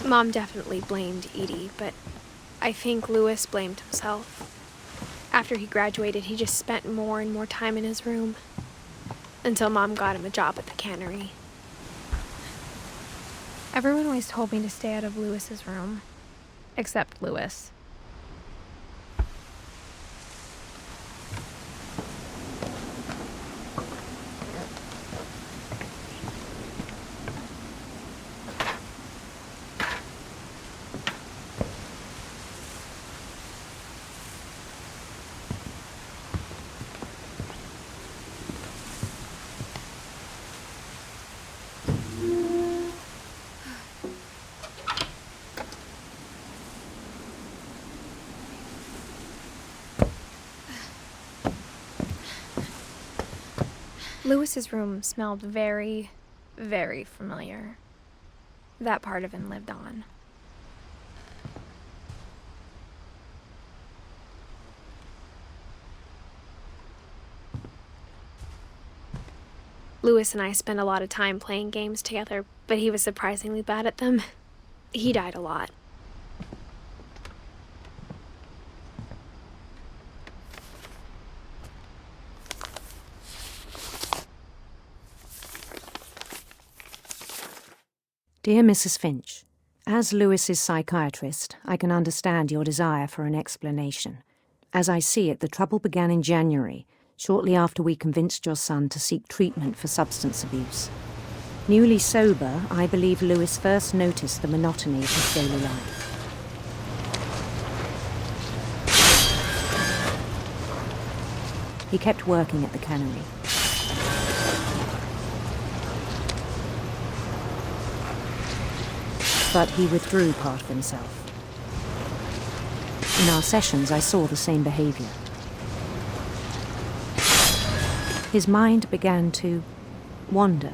S13: Mom definitely blamed Edie, but I think Lewis blamed himself. After he graduated, he just spent more and more time in his room, until Mom got him a job at the cannery. Everyone always told me to stay out of Lewis's room, except Lewis. Lewis's room smelled very, very familiar. That part of him lived on. Lewis and I spent a lot of time playing games together, but he was surprisingly bad at them. He died a lot.
S14: Dear Mrs. Finch, as Lewis's psychiatrist, I can understand your desire for an explanation. As I see it, the trouble began in January, shortly after we convinced your son to seek treatment for substance abuse. Newly sober, I believe Lewis first noticed the monotony of his daily life. He kept working at the cannery. But he withdrew part of himself. In our sessions, I saw the same behavior. His mind began to wander.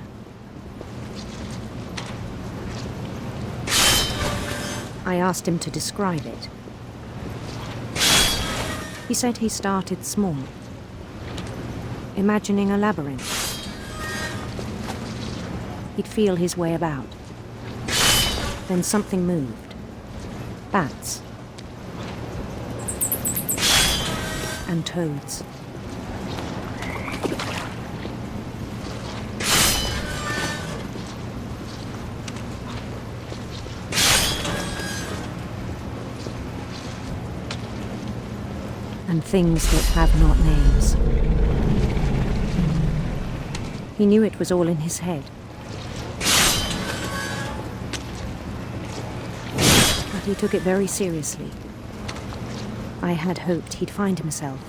S14: I asked him to describe it. He said he started small, imagining a labyrinth. He'd feel his way about. Then something moved. Bats. And toads. And things that have not names. He knew it was all in his head. But he took it very seriously. I had hoped he'd find himself.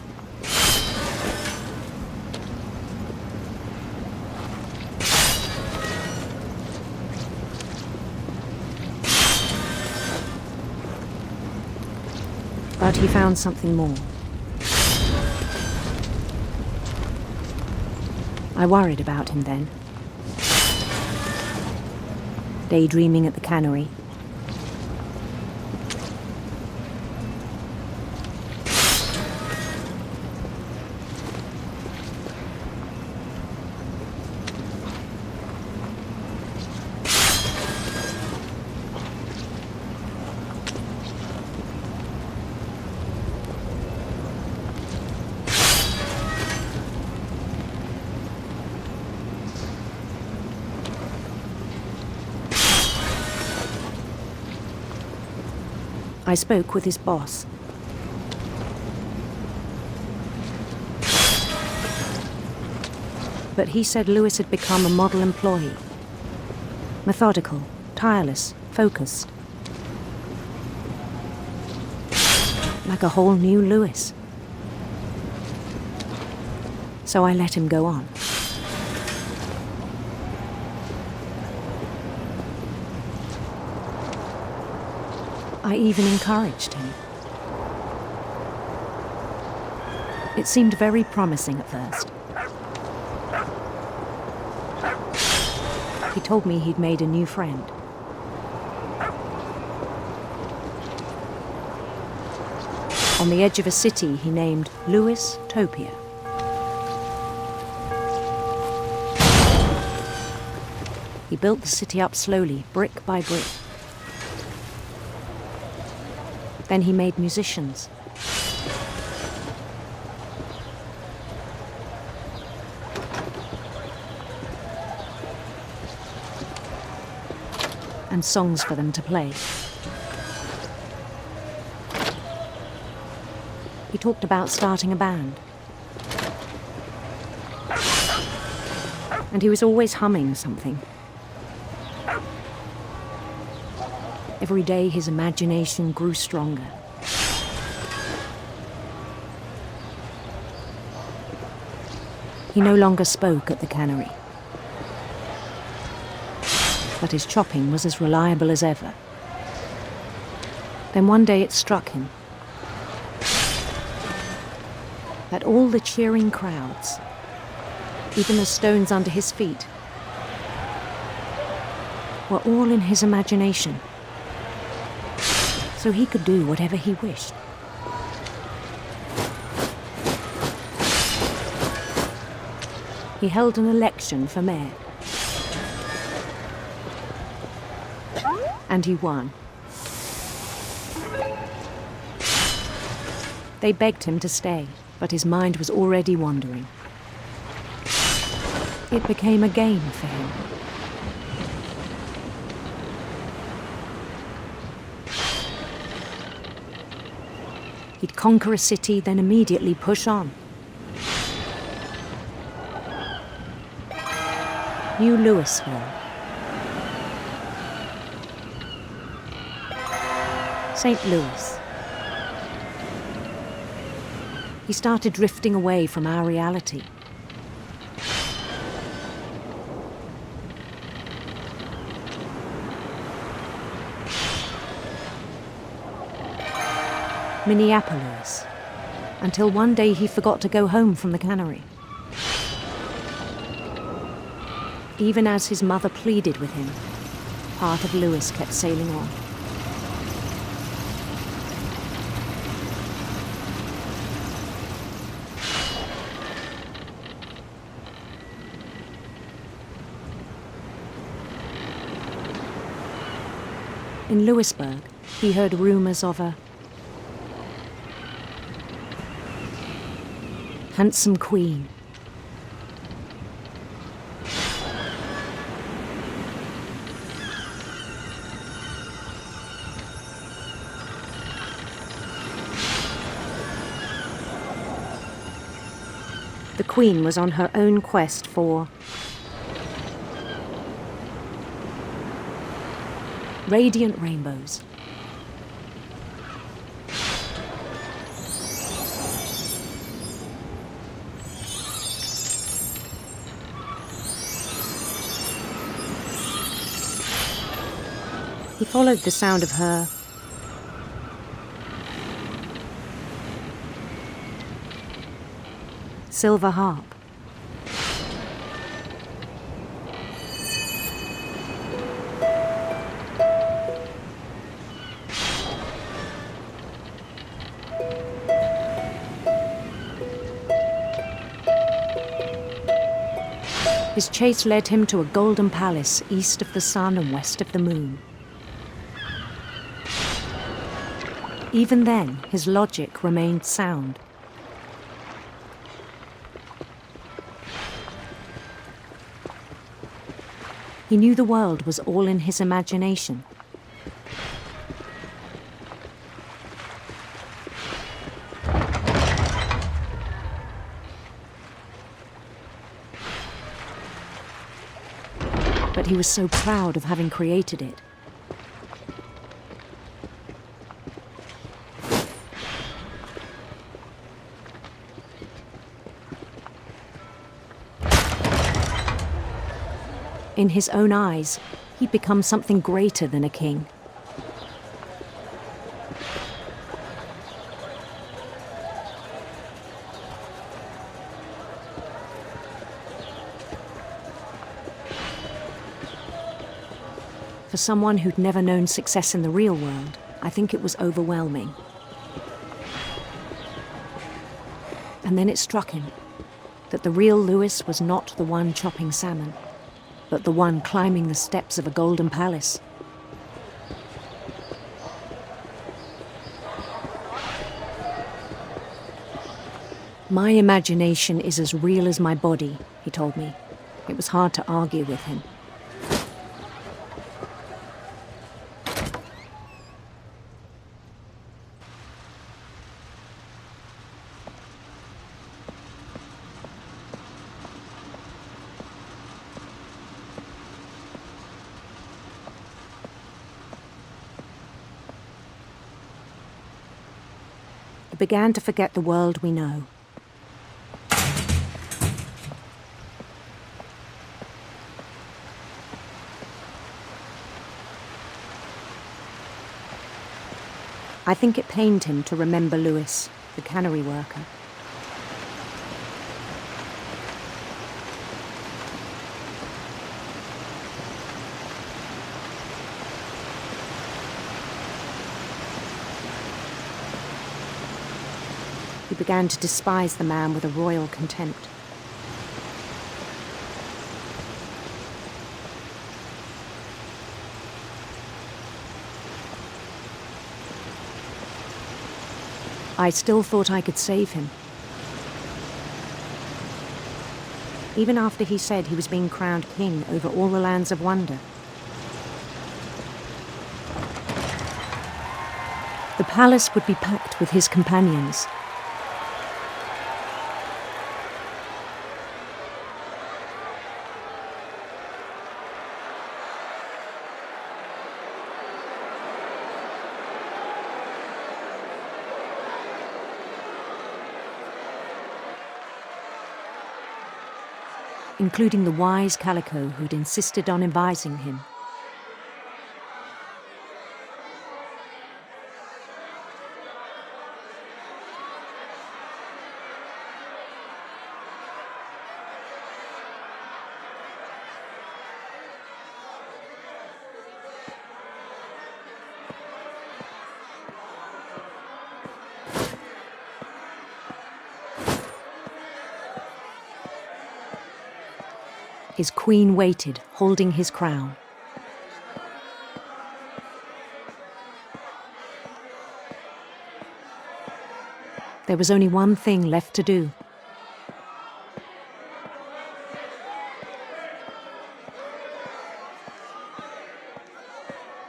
S14: But he found something more. I worried about him then. Daydreaming at the cannery. I spoke with his boss. But he said Lewis had become a model employee. Methodical, tireless, focused. Like a whole new Lewis. So I let him go on. I even encouraged him. It seemed very promising at first. He told me he'd made a new friend. On the edge of a city he named Lewis Topia. He built the city up slowly, brick by brick. Then he made musicians. And songs for them to play. He talked about starting a band. And he was always humming something. Every day his imagination grew stronger. He no longer spoke at the cannery. But his chopping was as reliable as ever. Then one day it struck him that all the cheering crowds, even the stones under his feet, were all in his imagination. So he could do whatever he wished. He held an election for mayor. And he won. They begged him to stay, but his mind was already wandering. It became a game for him. He'd conquer a city, then immediately push on. New Louisville. St. Louis. He started drifting away from our reality. Minneapolis, until one day he forgot to go home from the cannery. Even as his mother pleaded with him, part of Lewis kept sailing on. In Louisburg, he heard rumors of a handsome queen. The queen was on her own quest for radiant rainbows. He followed the sound of her silver harp. His chase led him to a golden palace east of the sun and west of the moon. Even then, his logic remained sound. He knew the world was all in his imagination. But he was so proud of having created it. In his own eyes, he'd become something greater than a king. For someone who'd never known success in the real world, I think it was overwhelming. And then it struck him that the real Lewis was not the one chopping salmon, but the one climbing the steps of a golden palace. My imagination is as real as my body, he told me. It was hard to argue with him. I began to forget the world we know. I think it pained him to remember Lewis, the cannery worker. He began to despise the man with a royal contempt. I still thought I could save him. Even after he said he was being crowned king over all the lands of wonder. The palace would be packed with his companions. Including the wise Calico who'd insisted on advising him. His queen waited, holding his crown. There was only one thing left to do.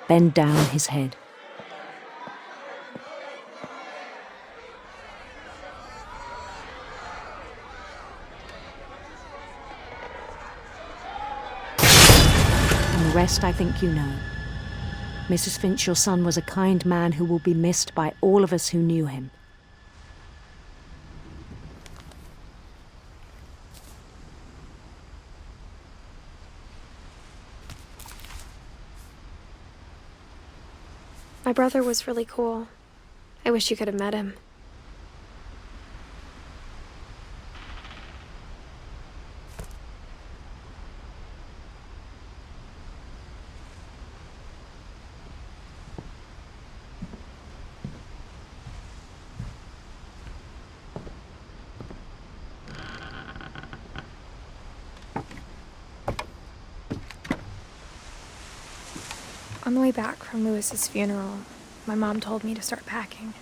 S14: Bend down his head. And the rest I think you know. Mrs. Finch, your son was a kind man who will be missed by all of us who knew him.
S13: My brother was really cool. I wish you could have met him. On the way back from Lewis's funeral, my mom told me to start packing.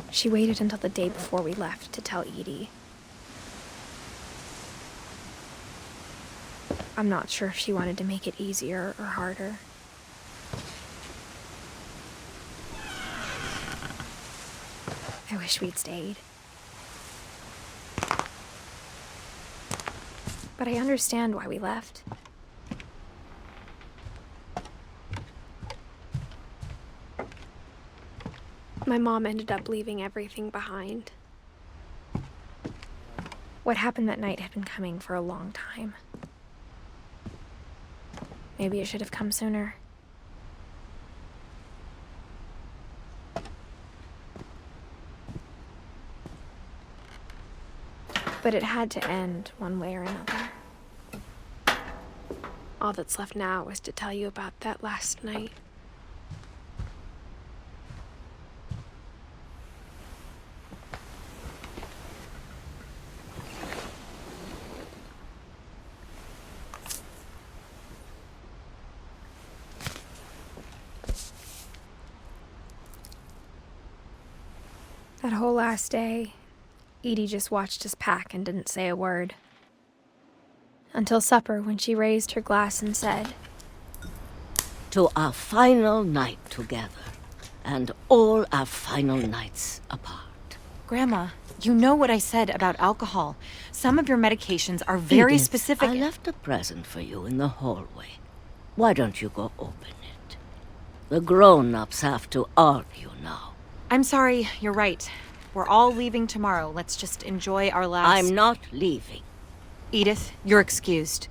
S13: She waited until the day before we left to tell Edie. I'm not sure if she wanted to make it easier or harder. I wish we'd stayed. But I understand why we left. My mom ended up leaving everything behind. What happened that night had been coming for a long time. Maybe it should have come sooner. But it had to end one way or another. All that's left now is to tell you about that last night. That whole last day, Edie just watched us pack and didn't say a word. Until supper, when she raised her glass and said,
S15: "To our final night together, and all our final nights apart."
S16: Grandma, you know what I said about alcohol. Some of your medications are very
S15: Edith,
S16: specific.
S15: I left a present for you in the hallway. Why don't you go open it? The grown-ups have to argue now.
S16: I'm sorry, you're right. We're all leaving tomorrow. Let's just enjoy our last...
S15: I'm not leaving.
S16: Edith, you're excused.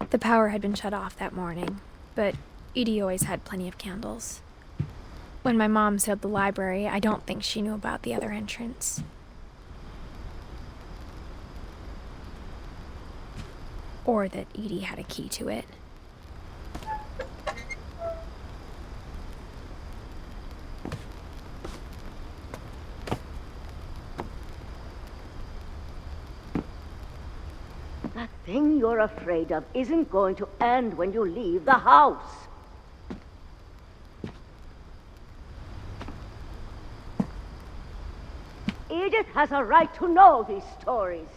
S13: The power had been shut off that morning, but Edie always had plenty of candles. When my mom sealed the library, I don't think she knew about the other entrance. Or that Edie had a key to it.
S15: That thing you're afraid of isn't going to end when you leave the house. Edith has a right to know these stories.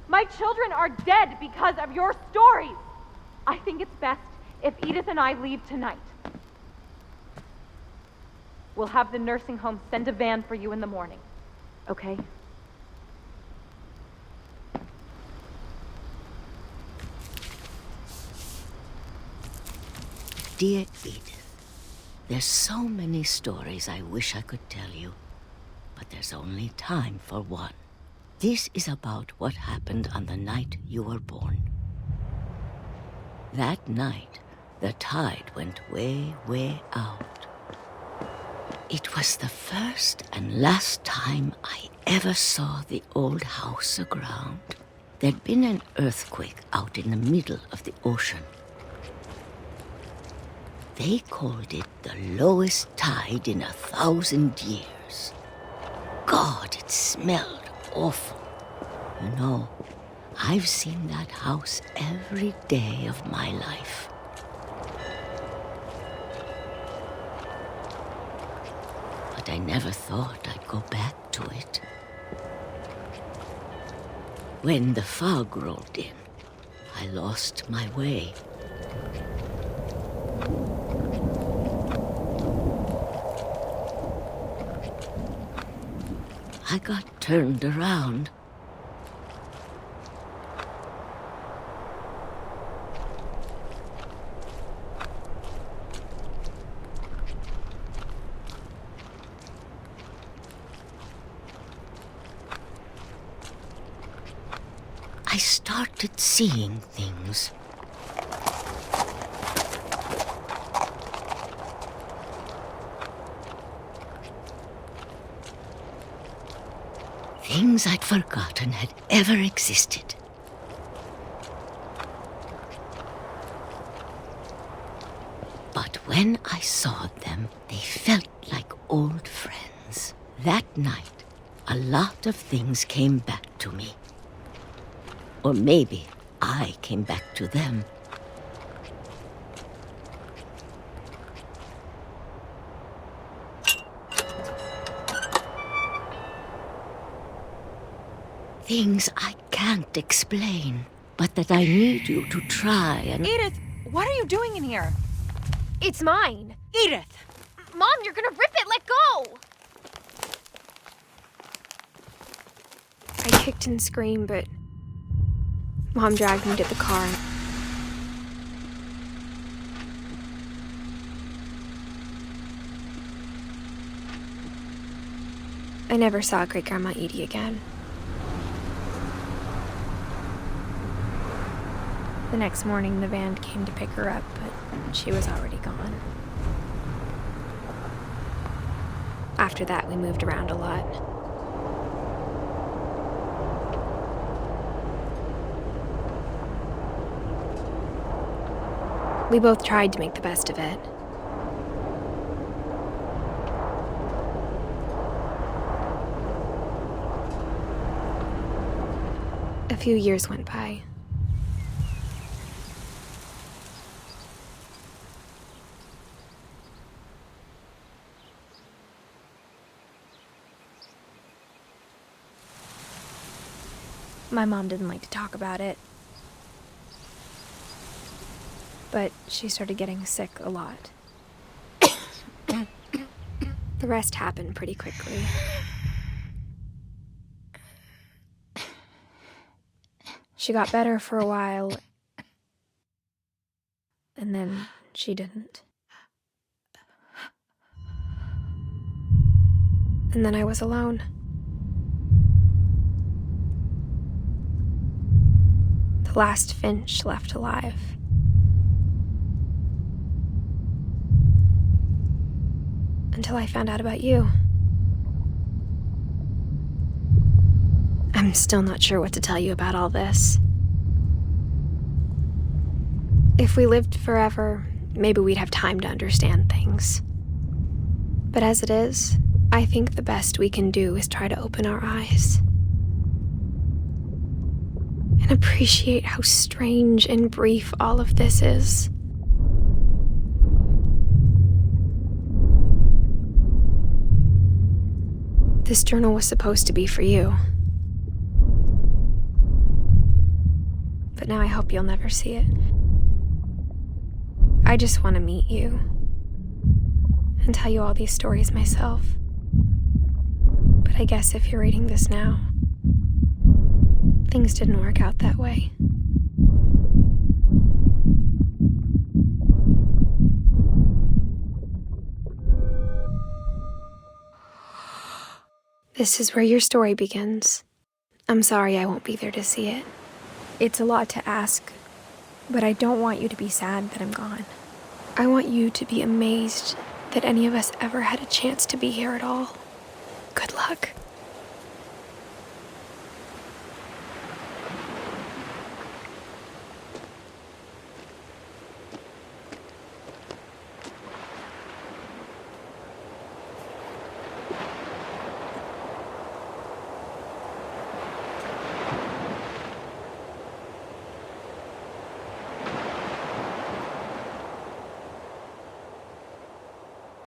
S17: My children are dead because of your stories. I think it's best if Edith and I leave tonight. We'll have the nursing home send a van for you in the morning, okay?
S15: Dear Edith, there's so many stories I wish I could tell you, but there's only time for one. This is about what happened on the night you were born. That night, the tide went way, way out. It was the first and last time I ever saw the old house aground. There'd been an earthquake out in the middle of the ocean. They called it the lowest tide in 1,000 years. God, it smelled awful. You know, I've seen that house every day of my life. but I never thought I'd go back to it. When the fog rolled in, I lost my way. I got turned around. I started seeing things. Things I'd forgotten had ever existed. But when I saw them, they felt like old friends. That night, a lot of things came back to me. Or maybe I came back to them. Things I can't explain, but that I need you to try and...
S16: Edith, what are you doing in here?
S13: It's mine.
S16: Edith!
S13: Mom, you're gonna rip it! Let go! I kicked and screamed, but Mom dragged me to the car. I never saw Great-Grandma Edie again. The next morning, the van came to pick her up, but she was already gone. After that, we moved around a lot. We both tried to make the best of it. A few years went by. My mom didn't like to talk about it, but she started getting sick a lot. The rest happened pretty quickly. She got better for a while, and then she didn't. And then I was alone. The last Finch left alive. Until I found out about you. I'm still not sure what to tell you about all this. If we lived forever, maybe we'd have time to understand things. But as it is, I think the best we can do is try to open our eyes. And appreciate how strange and brief all of this is. This journal was supposed to be for you. But now I hope you'll never see it. I just want to meet you and tell you all these stories myself. But I guess if you're reading this now, things didn't work out that way. This is where your story begins. I'm sorry I won't be there to see it. It's a lot to ask, but I don't want you to be sad that I'm gone. I want you to be amazed that any of us ever had a chance to be here at all. Good luck.